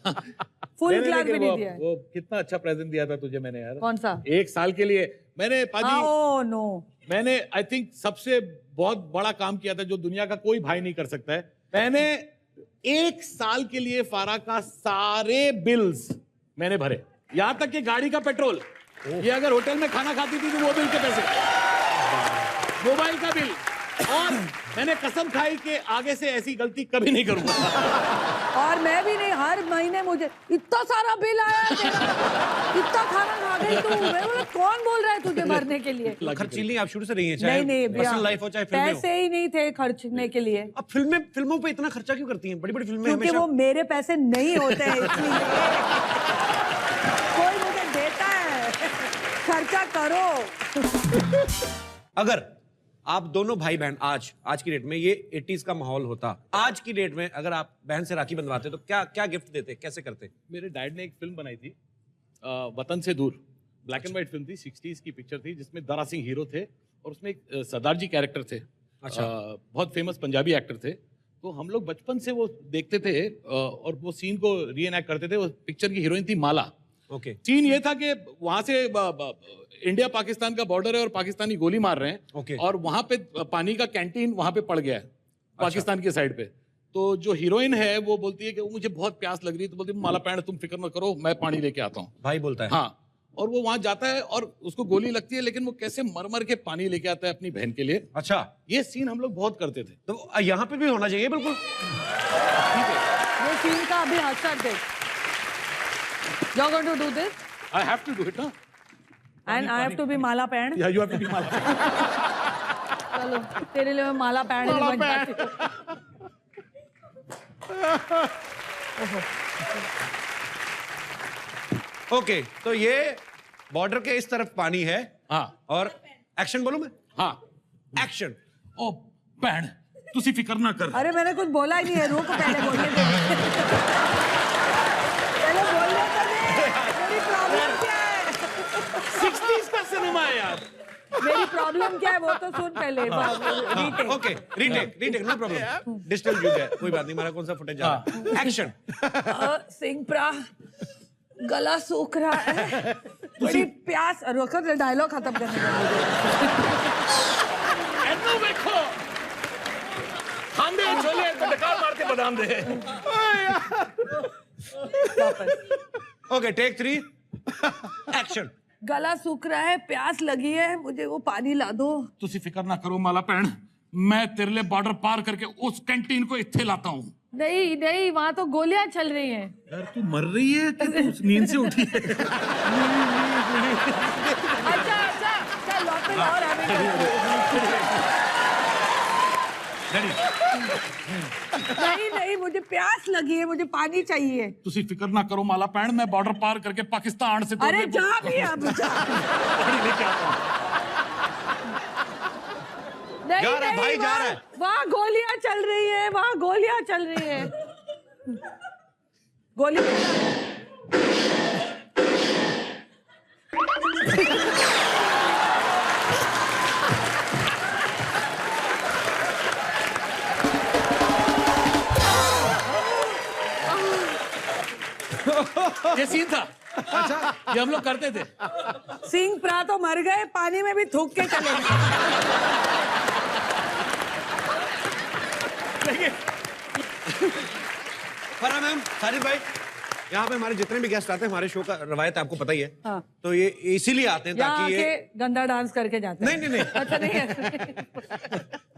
फुल मैंने ग्लास भी लेकिन नहीं वो- दिया है। वो कितना अच्छा प्रेजेंट दिया था तुझे मैंने यार। कौन सा? 1 साल के लिए मैंने पाजी ओह नो, मैंने आई थिंक सबसे बहुत बड़ा काम किया था जो दुनिया का कोई भाई नहीं कर सकता है। मैंने 1 साल के लिए फारा का सारे बिल्स मैंने भरे, यहां तक कि गाड़ी का पेट्रोल, ये अगर होटल में खाना खाती थी तो वो बिल के पैसे, मोबाइल का बिल, और मैंने कसम खाई कि आगे से ऐसी गलती कभी नहीं करूंगा। और मैं भी नहीं, हर महीने मुझे इतना सारा बिल आया है तेरा, इतना खाना खा गई तू। मैं बोला कौन बोल रहा है तुझे भरने के लिए? खर्चीली आप शुरू से रही हैं, चाहे नहीं पर्सनल लाइफ हो चाहे फिल्में हो। पैसे ही नहीं थे खर्चने के लिए। अब फिल्मों पे इतना खर्चा क्यों करती हैं? बड़ी-बड़ी फिल्में क्योंकि हमेशा वो मेरे पैसे नहीं होते हैं इसलिए। कोई मुझे देता है, खर्चा करो। अगर आप दोनों भाई बहन आज की डेट में, ये 80s का माहौल होता, आज की डेट में अगर आप बहन से राखी बंधवाते तो क्या गिफ्ट देते, कैसे करते? मेरे डैड ने एक फिल्म बनाई थी वतन से दूर, ब्लैक एंड व्हाइट फिल्म थी, 60s की पिक्चर थी, जिसमें दारा सिंह हीरो थे और उसमें एक सरदार जी कैरेक्टर थे। अच्छा। बहुत फेमस पंजाबी एक्टर थे। तो हम लोग बचपन से वो देखते थे और वो सीन को रीएनैक्ट करते थे। वो पिक्चर की हीरोइन थी माला। ओके। सीन ये था कि वहां से इंडिया पाकिस्तान का बॉर्डर है और पाकिस्तानी गोली मार रहे हैं। ओके। और वहां पे पानी का कैंटीन वहां पे पड़ गया है पाकिस्तान की साइड पे। तो जो हीरोइन है वो बोलती है कि मुझे बहुत प्यास लग रही है, तो बोलती है माला पैण तुम फिक्र मत करो, मैं पानी लेके आता हूँ। भाई बोलता है। हाँ, और वो वहां जाता है और उसको गोली लगती है, लेकिन वो कैसे मर मर के पानी लेके आता है अपनी बहन के लिए। अच्छा, ये सीन हम लोग बहुत करते थे। तो यहाँ पे भी होना चाहिए बिल्कुल। ठीक है, ये सीन का अभी असर देख। You're going to do this I have to do it, ना? and I have to be Mala पैण। Yeah, you have to be माला। चलो तेरे लिए मैं माला पैण ही बन जाती हूँ। ओके, तो ये बॉर्डर के इस तरफ पानी है। हाँ और एक्शन बोलूं मैं? हाँ। एक्शन। ओ पैण तुसी फिक्र ना कर। अरे मैंने कुछ बोला ही नहीं है, रुक पहले बोलने दे। पहले बोलने तो दे। मेरी प्रॉब्लम क्या है? 60s का सिनेमा है यार। मेरी प्रॉब्लम क्या है वो तो सुन पहले। Retake. Okay, retake no problem. Digital युग है, कोई बात नहीं। हमारा कौन सा फुटेज जा रहा है? एक्शन। सिंह प्रा गला सूख रहा है, बड़ी प्यास। रोको, डायलॉग खत्म करने का। एनो देखो, हम भी छोले डकार मार के बादाम दे। वापस। Okay, take 3 action. गला सूख रहा है, प्यास लगी है, मुझे वो पानी ला दो। तुसी फिक्र ना करो माला पैण, मैं तेरे लिए बॉर्डर पार करके उस कैंटीन को इत्थे लाता हूँ। नहीं नहीं, वहां तो गोलियां चल रही हैं। यार तू मर रही है कि तू उस नींद से उठी है? अच्छा अच्छा, चल वापस और नहीं नहीं, मुझे प्यास लगी है, मुझे पानी चाहिए। तुसी फिक्र ना करो माला पैण, मैं बॉर्डर पार करके पाकिस्तान से अरे जा भी अब जा। पानी लेके आता हूँ। नहीं, जा रहा है, नहीं, भाई जा रहा है। वहाँ गोलियां चल रही है, वहाँ गोलियां चल रही है। गोली ये सीन था। अच्छा, ये हम लोग करते थे। सिंह प्रा तो मर गए, पानी में भी थूक के चले गए। फरा मैम, साजिद भाई, यहाँ पे हमारे जितने भी गेस्ट आते हैं, हमारे शो का रवायत आपको पता ही है। हाँ। तो ये इसीलिए आते हैं यहाँ ताकि ये आके गंदा डांस करके जाते हैं। नहीं। अच्छा नहीं है।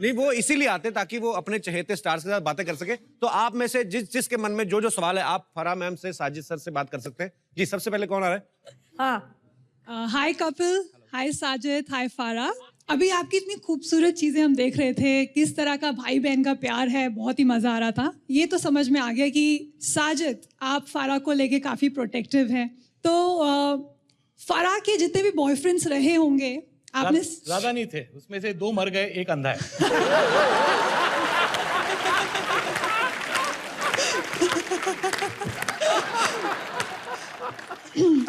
नहीं, वो इसीलिए आते हैं ताकि वो अपने चहेते स्टार्स के साथ बातें कर सके। तो आप में से जिसके मन में जो सवाल है, आप फरा मैम से, साजिद सर से बात कर सकते हैं। जी, सबसे पहले कौन आ रहा है? हाँ, हाय कपिल, हाय साजिद, हाय फारा। अभी आपकी इतनी खूबसूरत चीजें हम देख रहे थे, किस तरह का भाई बहन का प्यार है, बहुत ही मजा आ रहा था। ये तो समझ में आ गया कि साजिद आप फारा को लेके काफी प्रोटेक्टिव हैं। तो फारा के जितने भी बॉयफ्रेंड्स रहे होंगे, आपने ज्यादा नहीं थे, उसमें से 2 मर गए, 1 अंधा है।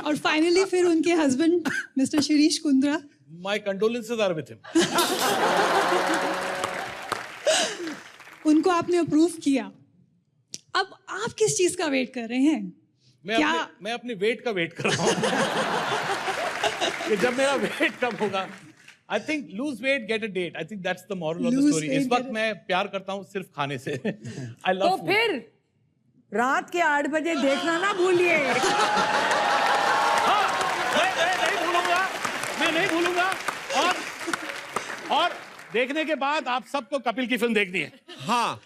और फाइनली फिर उनके husband mister Shirish Kundra, My condolences are with him. उनको आपने अप्रूव किया। अब आप किस चीज का वेट कर रहे हैं? मैं अपने वेट का वेट कर रहा हूँ। कि जब मेरा वेट कम होगा, I think lose weight get a date, I think that's the moral of the Lose story. weight, इस वक्त get a- मैं प्यार करता हूँ सिर्फ खाने से। आई तो लव फिर रात के 8 बजे देखना ना भूलिए। नहीं भूलूंगा, मैं नहीं भूलूंगा। और देखने के बाद आप सबको कपिल की फिल्म देखनी है। हाँ,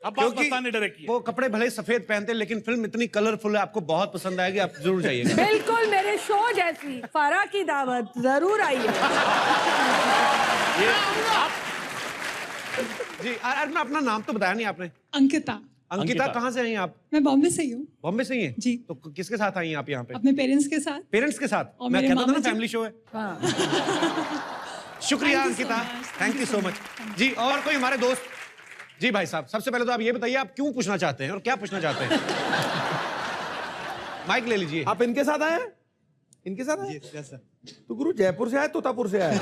अब्बास मस्तान ने डायरेक्ट की है। वो कपड़े भले ही सफेद पहनते हैं, लेकिन फिल्म इतनी कलरफुल है, आपको बहुत पसंद आएगी, आप जरूर जाइएगा। बिल्कुल मेरे शो जैसी फारा की दावत जरूर आइए। ये आप जी, मैं अपना नाम तो बताया नहीं आपने। अंकिता। अंकिता, अंकिता। कहाँ से आई हैं आप? मैं बॉम्बे से ही हूँ। बॉम्बे से ही हैं? जी। तो किसके साथ आई हैं आप यहाँ पे? अपने पेरेंट्स के साथ। पेरेंट्स के साथ? और मैं मेरे कहता था मामा ना जी। फैमिली शो है। हाँ। शुक्रिया Thank you so Ankita, much. Thank you so much. जी, और कोई हमारे दोस्त? जी भाई साहब, सबसे पहले तो आप ये बताइए, आप क्यों पूछना चाहते हैं और क्या पूछना चाहते हैं? माइक ले लीजिए। आप इनके साथ आए हैं? इनके साथ आए? तो गुरु जयपुर से आए, तोतापुर से आए?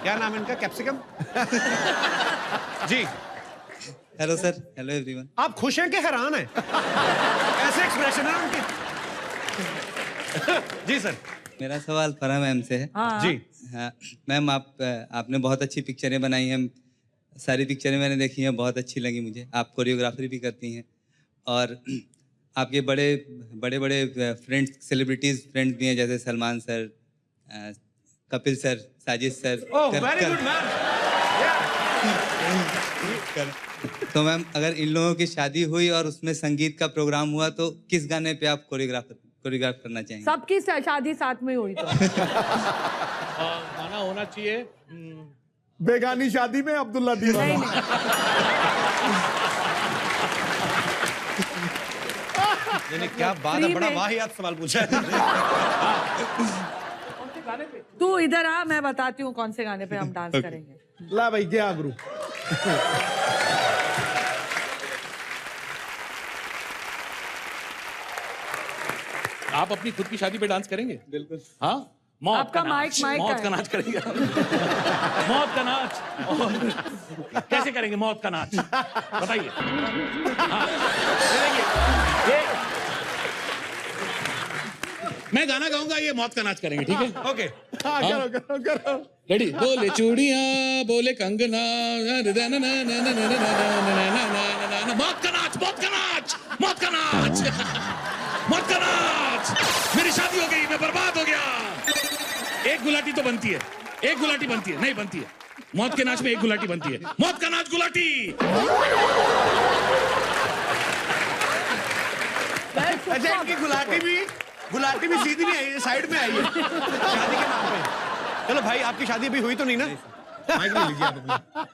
क्या नाम है इनका? कैप्सिकम? जी, हेलो सर, हेलो एवरीवन। आप खुश हैं कि हैरान हैं? ऐसे एक्सप्रेशन है उनके। जी सर। मेरा सवाल फरा मैम से है। हाँ। जी, हाँ मैम, आपने बहुत अच्छी पिक्चरें बनाई हैं, सारी पिक्चरें मैंने देखी हैं, बहुत अच्छी लगी मुझे। आप कोरियोग्राफरी भी करती हैं और आपके बड़े बड़े फ्रेंड्स, सेलिब्रिटीज फ्रेंड्स भी हैं, जैसे Salman sir, Kapil sir, Sajid sir. Oh very good ma'am. तो मैम, अगर इन लोगों की शादी हुई और उसमें संगीत का प्रोग्राम हुआ तो किस गाने पे आप कोरियोग्राफ करना चाहेंगे? सबकी शादी साथ में हुई तो गाना होना चाहिए। बेगानी शादी में अब्दुल्ला दीवाना। नहीं नहीं नहीं, क्या बात है, Free बड़ा में। वाहियात सवाल पूछा है। तू इधर आ, मैं बताती हूँ कौन से गाने पे हम डांस करेंगे। ला भाई क्या गुरु। आप अपनी खुद की शादी पे डांस करेंगे? बिल्कुल। हाँ, मौत आपका का नाच, माइक मौत है। का नाच करेंगे। मौत का नाच। और कैसे करेंगे मौत का नाच? बताइए। हाँ, ये मैं गाना गाऊंगा, ये मौत का नाच करेंगे, ठीक है? ओके, हाँ करो करो करो। रेडी? बोले चूड़ियां, बोले कंगना, मौत का नाच, मौत का नाच, मौत का नाच, मौत का नाच। मेरी शादी हो गई, मैं बर्बाद हो गया। एक गुलाटी तो बनती है, एक गुलाटी बनती है, नहीं बनती है। मौत के नाच में एक गुलाटी बनती है। मौत का नाच गुलाटी। अच्छा, इनकी गुलाटी भी सीधी नहीं आई है, साइड में आई है शादी के नाम पे। चलो भाई, आपकी शादी अभी हुई तो नहीं ना? माइक ले लीजिए आप अपना।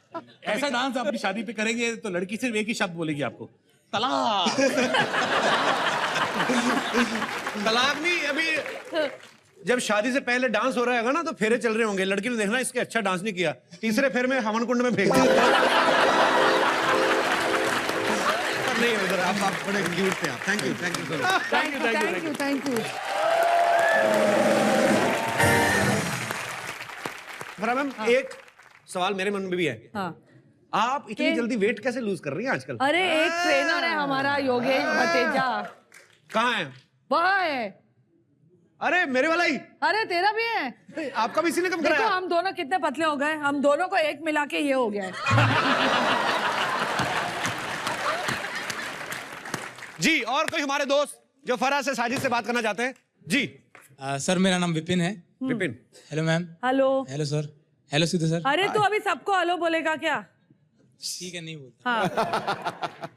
ऐसा डांस अपनी शादी पे करेंगे तो लड़की सिर्फ एक ही शब्द बोलेगी आपको, तलाक। तलाक नहीं, अभी जब शादी से पहले डांस हो रहा है ना, तो फेरे चल रहे होंगे, लड़की ने देखना इसके अच्छा डांस नहीं किया, तीसरे फेर में हवन कुंड में फेंक दिया। नहीं उधर आप बड़े क्यूट थे आप। Thank you so much. Thank you thank you. Ma'am, एक सवाल मेरे मन में भी है। हाँ। आप इतनी जल्दी वेट कैसे लूज कर रही हैं आजकल? अरे एक ट्रेनर है हमारा, योगेश भतेजा, कहाँ है? वहाँ है। अरे मेरे वाला ही। अरे तेरा भी है। आपका भी इसी ने कम देखो कराया? हम दोनों कितने पतले हो गए, हम दोनों को एक मिला के ये हो गया है। जी, और कोई हमारे दोस्त जो फराज से साजिद से बात करना चाहते हैं? जी सर, मेरा नाम विपिन है। Vipin. Hello ma'am. Hello. Hello sir. Hello Sidhu sir. अरे तू अभी सबको हेलो बोलेगा क्या? ठीक है, नहीं बोलता। हाँ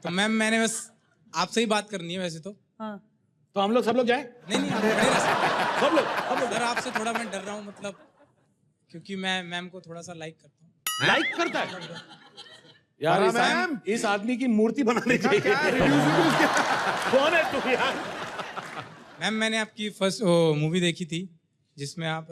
तो मैम, मैंने बस आपसे ही बात करनी है वैसे तो। हाँ। तो हम लोग सब लोग जाएं? नहीं नहीं, आप खड़े रह सकते हैं। सब लोग सर, आपसे थोड़ा मैं डर रहा हूँ, मतलब क्योंकि मैं मैम को थोड़ा सा लाइक करता हूँ। लाइक करता है यार। इस आदमी की मूर्ति बनानी चाहिए। कौन है तू यार? मैम, मैंने आपकी फर्स्ट मूवी देखी थी जिसमें आप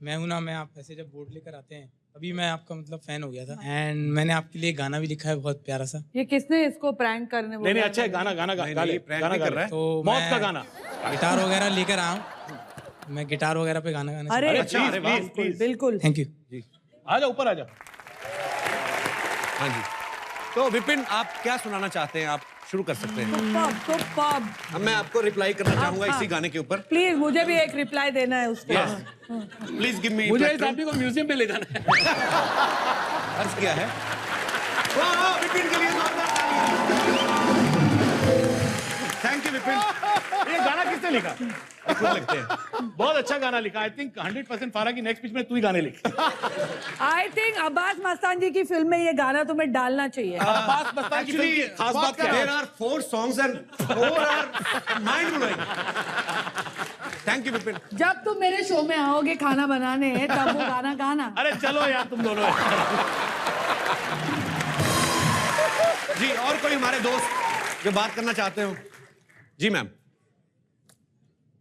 मैं हूं ना मैं, आप ऐसे जब बोर्ड लेकर आते हैं, अभी मैं आपका मतलब फैन हो गया था। एंड मैंने आपके लिए गाना भी लिखा है बहुत प्यारा सा। ये किसने इसको प्रैंक करने बोला? नहीं अच्छा है, गाना गाना गा ले, गाना कर रहा है। तो मौत का मैं गाना। गिटार वगैरह लेकर आया हूँ, मैं गिटार वगैरह पे गाना गाने अरे अच्छा, अरे वाह, बिल्कुल बिल्कुल। Thank you. आ जाओ, ऊपर आ जाओ। हाँ जी। तो विपिन, आप क्या सुनाना चाहते हैं? आप शुरू कर सकते हैं। सुपर्ब। अब मैं आपको रिप्लाई करना चाहूंगा इसी गाने के ऊपर। प्लीज मुझे भी एक रिप्लाई देना है उसका। Please give me. मुझे इस आदमी को म्यूजियम पे ले जाना है। अर्ज किया है। वाह, विपिन के लिए जोरदार ताली। Thank you Vipin. ये गाना किसने लिखा? खुद लिखते हैं। बहुत अच्छा गाना लिखा। आई थिंक 100% फारा की नेक्स्ट पिच में तू ही गाने लिख। आई थिंक अब्बास मस्तान जी की फिल्म में ये गाना तुम्हें डालना चाहिए। अब्बास मस्तान की फिल्म की खास बात क्या है? There are 4 songs and 4 are mind blowing. Thank you Vipin. जब तुम मेरे शो में आओगे खाना बनाने तब वो गाना गाना। अरे चलो यार तुम दोनों। जी, और कोई हमारे दोस्त जो बात करना चाहते हो? जी ma'am.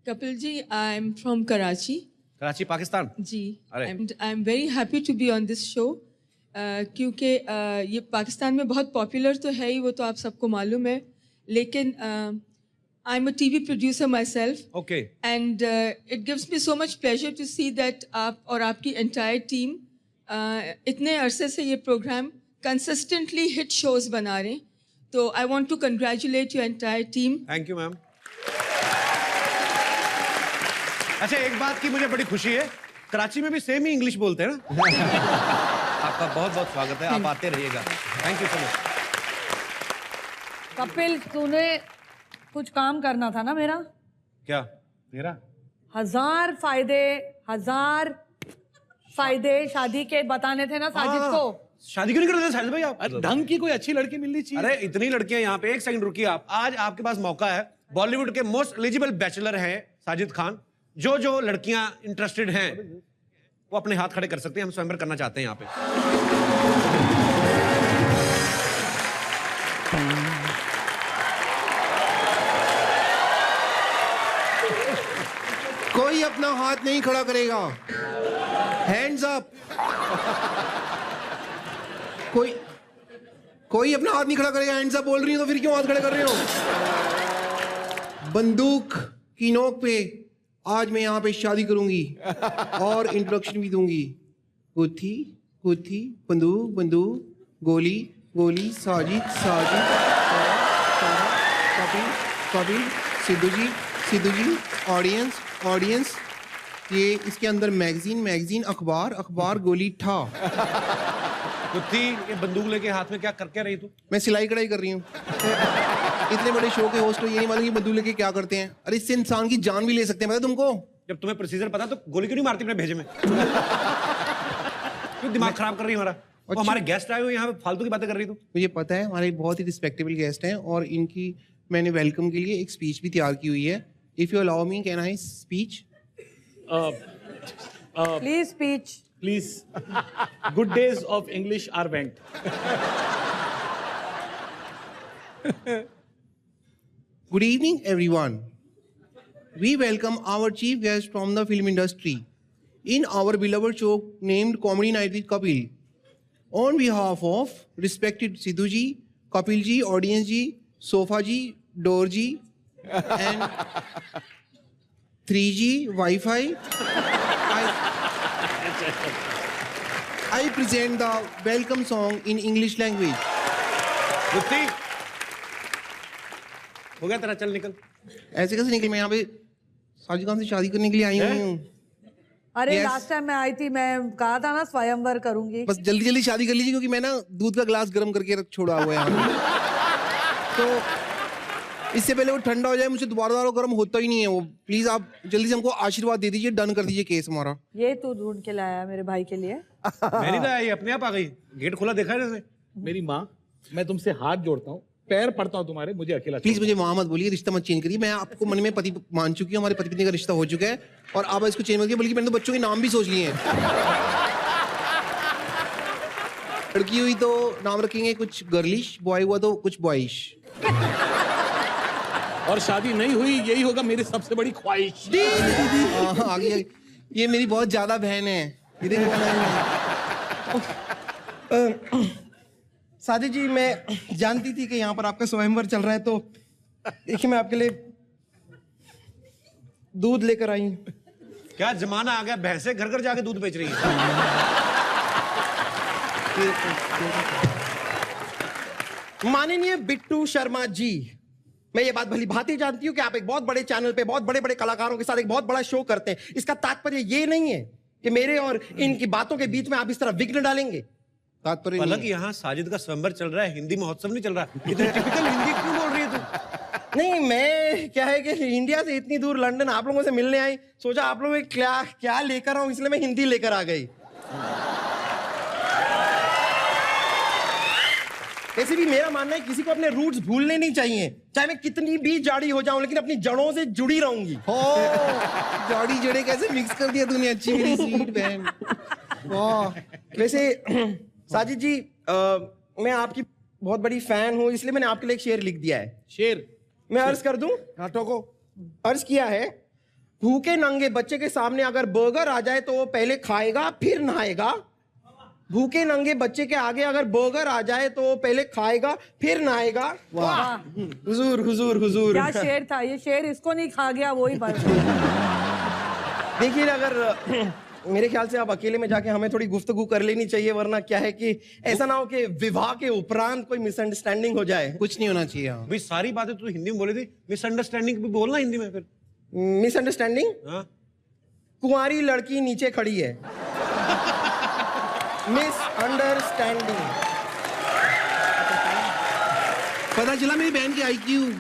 Kapil ji, I'm from Karachi. Karachi Pakistan. जी, अरे। and I'm very happy to be on this show. क्योंकि ये पाकिस्तान में बहुत पॉपुलर तो है ही, वो तो आप सबको मालूम है, लेकिन I'm a TV producer myself. Okay. And it gives me so much pleasure to see that आप और आपकी entire team इतने अरसे से ये प्रोग्राम consistently hit shows बना रहे हैं। तो I want to congratulate your entire team. Thank you ma'am. अच्छा, एक बात की मुझे बड़ी खुशी है, कराची में भी सेम ही इंग्लिश बोलते हैं ना। आपका बहुत बहुत स्वागत है, आप आते रहिएगा। Thank you so much. Kapil, तूने कुछ काम करना था ना मेरा। क्या? मेरा 1000 फायदे शादी के बताने थे ना साजिद को। शादी क्यों नहीं करते साजिद भाई आप? ढंग की कोई अच्छी लड़की मिलनी चाहिए। अरे इतनी लड़कियां यहाँ पे, एक सेकंड रुकिए आप। आज आपके पास मौका है, बॉलीवुड के मोस्ट एलिजिबल बैचलर हैं साजिद खान। जो लड़कियां इंटरेस्टेड हैं वो अपने हाथ खड़े कर सकते हैं, हम स्वयंवर करना चाहते हैं यहाँ पे। कोई अपना हाथ नहीं खड़ा करेगा। Hands up. कोई अपना हाथ नहीं खड़ा करेगा। हैंड्स अप बोल रही हो तो फिर क्यों हाथ खड़े कर रहे हो? बंदूक की नोक पे आज मैं यहाँ पे शादी करूंगी और इंट्रोडक्शन भी दूंगी। गुत्थी गुत्थी, बंदूक बंदूक, गोली गोली, साजिद साजिद, कपिल कपिल, सिद्धू जी, ऑडियंस, ये इसके अंदर मैगजीन, अखबार, गोली ठा। कुत्ती, ये बंदूक लेके हाथ में क्या करके रही तू? मैं सिलाई कढ़ाई कर रही हूँ। इतने बड़े शो के होस्ट हो, ये नहीं मालूम कि बंदूक लेके क्या करते हैं? अरे इससे इंसान की जान भी ले सकते हैं, पता तुमको? जब तुम्हें प्रोसीजर पता तो गोली क्यों नहीं मारती अपने भेजे में? क्यों दिमाग खराब कर रही है हमारा? वो हमारे गेस्ट आए हुए यहाँ पे फालतू की बातें कर रही तू। मुझे पता है, हमारे बहुत ही रिस्पेक्टेबल गेस्ट हैं और इनकी मैंने वेलकम के लिए एक स्पीच भी तैयार की हुई है। If you allow me, can I speech? Please speech. Please. Good days of English are went. Good evening, everyone. We welcome our chief guest from the film industry in our beloved show named Comedy Night with Kapil. On behalf of respected Sidhu ji, Kapil ji, audience ji, Sofa ji, Door ji, and 3G Wi-Fi, I present the welcome song in English language. कुत्ती, हो गया तेरा, चल निकल। ऐसे कैसे निकल? मैं यहाँ पे साजिद खान से शादी करने के लिए आई हुई हूँ। अरे Yes. लास्ट टाइम मैं आई थी, मैं कहा था ना स्वयंवर करूंगी। बस जल्दी जल्दी शादी कर लीजिए, क्योंकि मैं ना दूध का गिलास गर्म करके रख छोड़ा हुआ है यहाँ पे। तो इससे पहले वो ठंडा हो जाए, मुझे दोबारा गर्म होता ही नहीं है वो। प्लीज आप जल्दी से हमको आशीर्वाद दे दीजिए, डन कर दीजिए केस हमारा। ये तू ढूंढ के लाया मेरे भाई के लिए। मैंने तो ये अपने आप आ गई, गेट खुला देखा है जैसे। मेरी माँ, मैं तुमसे हाथ जोड़ता हूँ, पैर पड़ता हूँ तुम्हारे, मुझे अकेला प्लीज मुझे वहां मत बोलिए, रिश्ता मत चेंज करिए। मैं आपको मन में पति मान चुकी हूँ, हमारे पति पत्नी का रिश्ता हो चुका है और आप इसको चेंज मत करिए। बल्कि मैंने तो बच्चों के नाम भी सोच लिए हैं। लड़की हुई तो नाम रखेंगे कुछ गर्लिश, बॉय हुआ तो कुछ बॉयिश। और शादी नहीं हुई, यही होगा मेरी सबसे बड़ी ख्वाहिश। आगे ये मेरी बहुत ज्यादा बहन है। ये देखो साजिद जी, मैं जानती थी कि यहाँ पर आपका स्वयंवर चल रहा है, तो देखिए मैं आपके लिए दूध लेकर आई हूँ। क्या जमाना आ गया, भैंसे घर घर जाके दूध बेच रही है। माननीय बिट्टू शर्मा जी, मैं ये बात भली भांति जानती हूँ कि आप एक बहुत बड़े चैनल पे बहुत बड़े बड़े कलाकारों के साथ एक बहुत बड़ा शो करते हैं। इसका तात्पर्य ये नहीं है कि मेरे और इनकी बातों के बीच में आप इस तरह विघ्न डालेंगे। तात्पर्य पलक, यहाँ साजिद का स्वयंवर चल रहा है, हिंदी महोत्सव नहीं चल रहा। इतनी टिपिकल हिंदी क्यों बोल रही है तू? नहीं, मैं क्या है कि इंडिया से इतनी दूर लंदन आप लोगों से मिलने आई, सोचा आप लोगों क्या क्या लेकर आऊं, इसलिए मैं हिंदी लेकर आ गई। ऐसे भी मेरा मानना है किसी को अपने रूट्स भूलने नहीं चाहिए, चाहे मैं कितनी भी जाड़ी हो जाऊं, लेकिन अपनी जड़ों से जुड़ी रहूंगी। जड़ी जड़े कैसे मिक्स कर दिया तूने, अच्छी मेरी स्वीट बहन। वाह। वैसे साजिद जी, मैं आपकी बहुत बड़ी फैन हूं, इसलिए मैंने आपके लिए एक शेर लिख दिया है। शेर मैं अर्ज कर दूं? घाटों को अर्ज किया है, भूखे नंगे बच्चे के सामने अगर बर्गर आ जाए तो वो पहले खाएगा फिर नहाएगा। भूखे नंगे बच्चे के आगे अगर बर्गर आ जाए तो वो पहले खाएगा फिर नहाएगा। वाह, हुजूर हुजूर हुजूर। क्या शेर था ये? शेर इसको नहीं खा गया, वही बात। देखिए, अगर मेरे ख्याल से आप अकेले में जाके हमें थोड़ी गुफ्तगू कर लेनी चाहिए, वरना क्या है कि ऐसा ना हो कि विवाह के उपरांत कोई मिसअंडरस्टैंडिंग हो जाए। कुछ नहीं होना चाहिए। भाई सारी बातें तू हिंदी में बोली थी, मिसअंडरस्टैंडिंग भी बोलना हिंदी में फिर। मिसअंडरस्टैंडिंग? हाँ, कुंवारी लड़की नीचे खड़ी है। मिसअंडरस्टैंडिंग। पता चला मेरी बहन की IQ।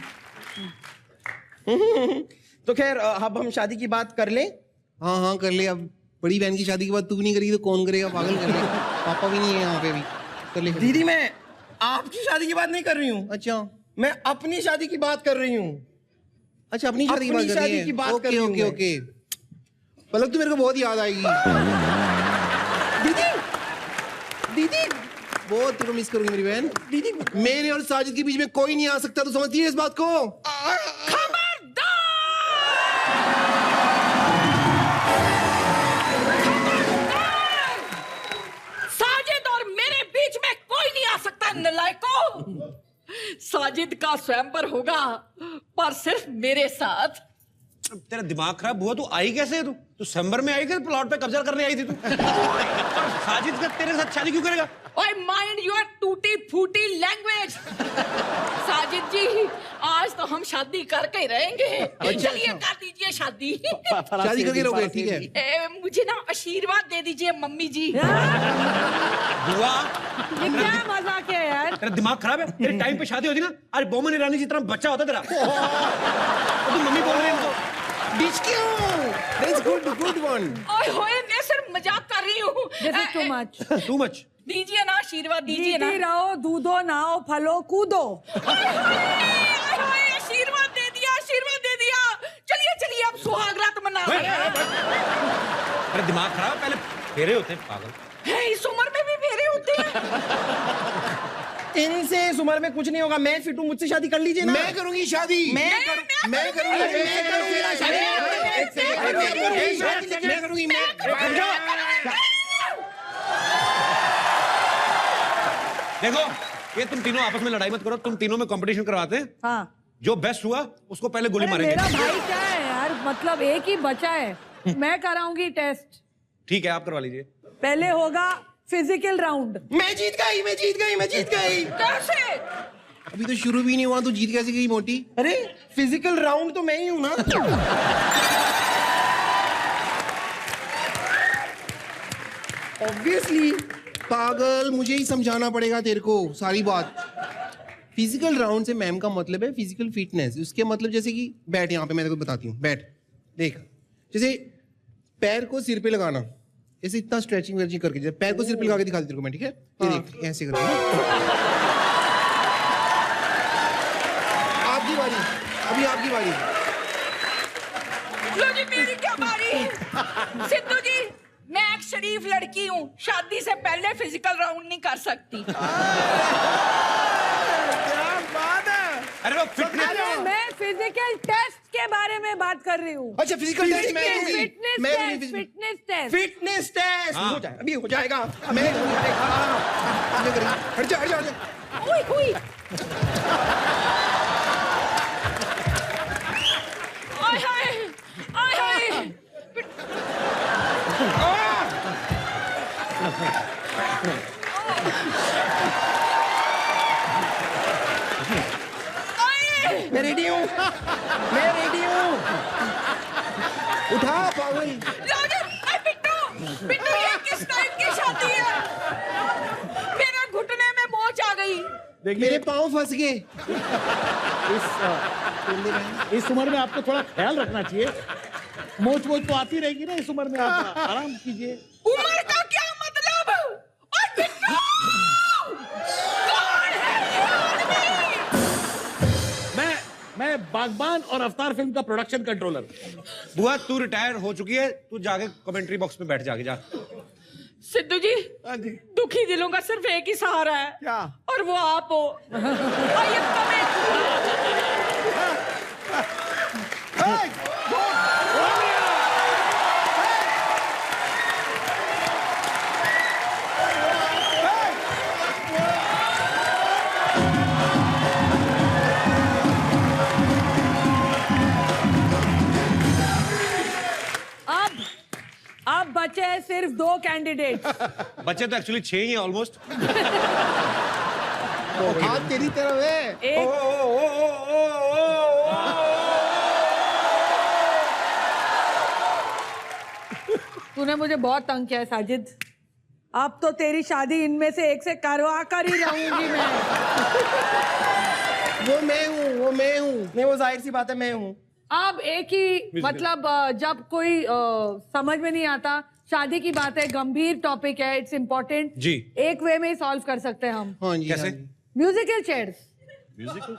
तो खैर, अब हम शादी की बात कर लें। हाँ हाँ कर ले। अब बड़ी बहन की शादी के बाद तू भी नहीं करेगी तो कौन करेगा? पागल कर ले। पापा भी नहीं है यहाँ पे भी। कर ले। दीदी, मैं आपकी शादी की बात नहीं कर रही हूँ। अच्छा, मैं अपनी शादी की बात कर रही हूँ। अच्छा अपनी शादी की बात कर रही है। Okay okay okay. पलक, तू मेरे को बहुत याद आएगी। दीदी दीदी, बहुत तेरे को मिस करूंगी मेरी बहन। दीदी, मेरे और साजिद के बीच में कोई नहीं आ सकता, तू समझती है इस बात को? साजिद और मेरे बीच में कोई नहीं आ सकता नलायकों। साजिद का स्वयंवर होगा, पर सिर्फ मेरे साथ। तेरा दिमाग खराब हुआ? तू आई कैसे है? तू स्वयंवर में आई कि प्लॉट पे कब्जा करने आई थी तू? और साजिद का तेरे साथ शादी क्यों करेगा? ओए माइंड योर टूटी फूटी लैंग्वेज। साजिद जी, आज तो हम शादी करके ही रहेंगे। चलिए कर दीजिए शादी। शादी करके रहोगे? ठीक है। मुझे ना आशीर्वाद दे दीजिए मम्मी जी। बुआ, ये क्या मजाक है यार? तेरा दिमाग खराब है? तेरे टाइम पे शादी होती ना, आज बोमन ईरानी जितना बच्चा होता तेरा। तू मम्मी बोल रही है तो गुड वन। ओए होए, मैं सिर्फ मजाक कर रही हूँ। Too much. दीजिए ना आशीर्वाद, दीजिए ना। रहो, दूधो नाओ, फलो कूदो। आशीर्वाद दे दिया, आशीर्वाद दे दिया। चलिए चलिए, अब सुहागरात मना रहे हैं। तेरा दिमाग खराब है? पहले फेरे होते हैं पागल। है, इस उम्र में भी फेरे होते हैं? इनसे इस उम्र में कुछ नहीं होगा। मैं फिट हूँ, मुझसे शादी कर लीजिए ना। मैं करूंगी शादी। मैं करूंगी। देखो, ये तुम तीनों आपस में लड़ाई मत करो, तुम तीनों में कंपटीशन करवाते हैं। हाँ, जो बेस्ट हुआ उसको पहले गोली मारेंगे। मेरा भाई क्या है यार, मतलब एक ही बचा है। मैं कराऊंगी टेस्ट। ठीक है, आप करवा लीजिए। पहले होगा फिजिकल राउंड। मैं जीत गई। कैसे? अभी तो शुरू भी नहीं हुआ, तू जीत कैसे गई मोटी? अरे, फिजिकल राउंड तो मैं ही हूं ना। ऑब्वियसली। पागल, मुझे ही समझाना पड़ेगा तेरे को सारी बात। फिजिकल राउंड से मैम का मतलब है फिजिकल फिटनेस। उसके मतलब जैसे कि बैठ, यहाँ पे मैं तेरे को बताती हूँ। बैठ, देख, जैसे पैर को सिर पे लगाना, ऐसे इतना स्ट्रेचिंग वेचिंग करके, जैसे पैर को सिर पे लगा के दिखा तेरे को मैं, ठीक है? ये देख, ऐसे करके। आपकी बारी, अभी आपकी बारी। लो जी, मेरी क्या बारी? सिद्धू जी, मैं एक शरीफ लड़की हूँ, शादी से पहले फिजिकल राउंड नहीं कर सकती। क्या बात है। अरे वो फिटनेस। मैं फिजिकल टेस्ट के बारे में बात कर रही हूँ। अच्छा, फिजिकल टेस्ट मैं दूंगी। Fitness test. फिटनेस टेस्ट हो जाए, अभी हो जाएगा। मैं हट जा। हुई हुई। आय हाय, आय हाय। मैं रेडी हूँ, मैं रेडी हूँ। उठा पागल। बिट्टू ये किस टाइप की शादी है? मेरे घुटने में मोच आ गई। मेरे पाँव फंस गए। इस उम्र में आपको थोड़ा ख्याल रखना चाहिए। मोच तो आती रहेगी ना इस उम्र में, आप आराम कीजिए। उम्र का क्या मतलब? और बिट्टू कौन है ये आदमी? मैं बागबान और अवतार फिल्म का प्रोडक्शन कंट्रोलर। बुआ तू रिटायर हो चुकी है, तू जाके कमेंट्री बॉक्स में बैठ जाके जा। सिद्धू जी, दुखी दिलों का सिर्फ एक ही सहारा है। क्या? और वो आप हो। आइए अब बचे हैं सिर्फ 2 कैंडिडेट। बच्चे तो एक्चुअली 6 ही हैं ऑलमोस्ट। हाथ तेरी तरफ है। तूने मुझे बहुत तंग किया है साजिद। अब तो तेरी शादी इनमें से एक से करवा कर ही रहूंगी मैं। वो मैं हूँ। नहीं, वो जाहिर सी बात है, मैं हूँ। अब एक ही मतलब जब कोई समझ में नहीं आता, शादी की बात है, गंभीर टॉपिक है, इट्स इम्पोर्टेंट जी, एक वे में ही सॉल्व कर सकते हैं हम। हाँ जी। कैसे? Musical chairs. म्यूजिकल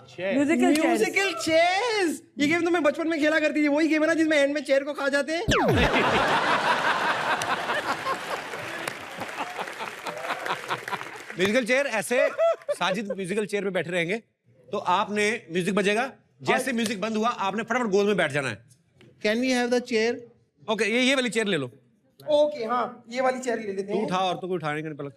चेयर्स, ये गेम तो मैं बचपन में खेला करती थी। वही गेम है ना जिसमें एंड में चेयर को खा जाते हैं। म्यूजिकल चेयर ऐसे, साजिद म्यूजिकल चेयर पे बैठे रहेंगे तो आपने म्यूजिक बजेगा, जैसे म्यूजिक बंद हुआ आपने फटाफट गोल में बैठ जाना है। Can we have the chair? Okay, ये वाली चेयर ले लो। ओके, हाँ, ये वाली चेयर ले लेते तू हैं। उठा, और तो कोई उठाने का नहीं पलक।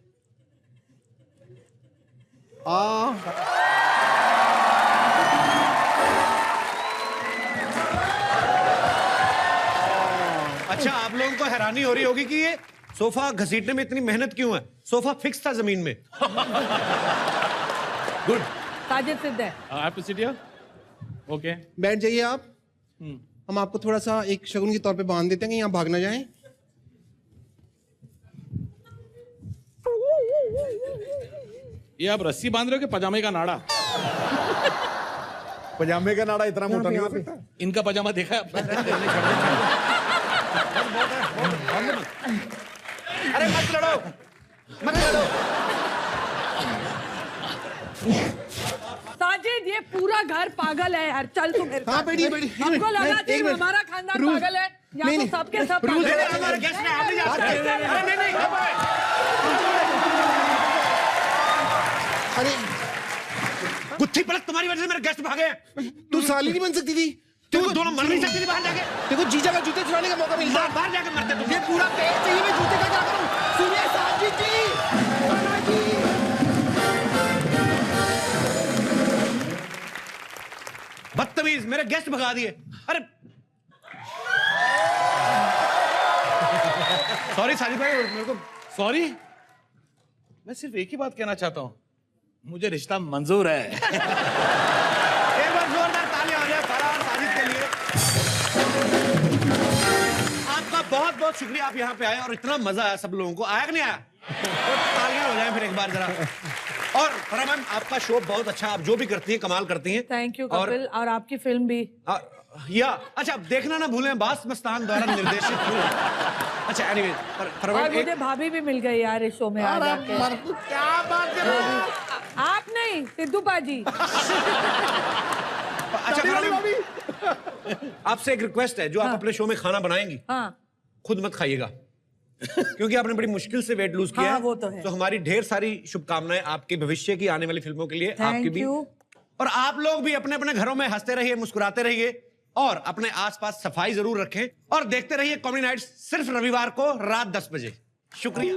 अच्छा, आप लोगों को हैरानी हो रही होगी कि ये सोफा घसीटने में इतनी मेहनत क्यों है। सोफा फिक्स था जमीन में। गुड। साजिद सिद्ध है। I have to sit here? Okay. बैठ जाइए आप। हम आपको थोड़ा सा एक शगुन के तौर पे बांध देते हैं कि यहाँ भाग ना जाएं। ये आप रस्सी बांध रहे हो कि पजामे का नाड़ा? पजामे का नाड़ा इतना मोटा नहीं हो सकता। इनका पजामा देखा है आपने? अरे मत लड़ो, मत लड़ो। साजिद, ये पूरा घर पागल है यार। चल तू मेरे साथ। बैठिए। हमको लगा कि हमारा खानदान पागल है, यहाँ तो सबके सब पागल हैं। हमारे गेस्ट में आप नहीं जा सकते। अरे नहीं, अरे गुत्थी पलक, तुम्हारी वजह से मेरे गेस्ट भागे हैं। तू साली नहीं बन सकती थी? तू दोनों मर नहीं सकती थी बाहर जाके? देखो जीजा का जूते चुराने का मौका मिलता है। बाहर जाके मरते तुम। ये पूरा पेड़ चाहिए, मैं जूते का क्या करूं? सुनिए साजिद जी, बदतमीज, मेरे गेस्ट भगा दिए। अरे सॉरी साजिद भाई, मेरे को सॉरी। मैं सिर्फ एक ही बात कहना चाहता हूँ, मुझे रिश्ता मंजूर है। एक बार जोरदार तालियां हो जाए फराह और साजिद के लिए। आपका बहुत बहुत शुक्रिया, आप यहाँ पे आए और इतना मजा आया सब लोगों को। आया कि नहीं आया? तो तालियां हो जाए फिर एक बार जरा। और फराह मैम, आपका शो बहुत अच्छा, आप जो भी करती हैं कमाल करती हैं। थैंक यू कपिल, और आपकी फिल्म भी। अच्छा, देखना ना भूलें, बास मस्तान द्वारा निर्देशित फिल्म। अच्छा, एनीवे, और मुझे भाभी भी मिल गई यार इस शो में आज आके। क्या बात कर रहे हो? आप नहीं, सिद्धू पाजी। अच्छा आपसे एक रिक्वेस्ट है, जो आप अपने शो में खाना बनाएंगी, हाँ, खुद मत खाइएगा। क्योंकि आपने बड़ी मुश्किल से वेट लूज किया हाँ, है। वो तो है। तो हमारी ढेर सारी शुभकामनाएं आपके भविष्य की आने वाली फिल्मों के लिए, आपकी भी। और आप लोग भी अपने अपने घरों में हंसते रहिए, मुस्कुराते रहिए और अपने आसपास सफाई जरूर रखें। और देखते रहिए कॉमेडी नाइट्स, सिर्फ रविवार को रात 10 बजे। शुक्रिया।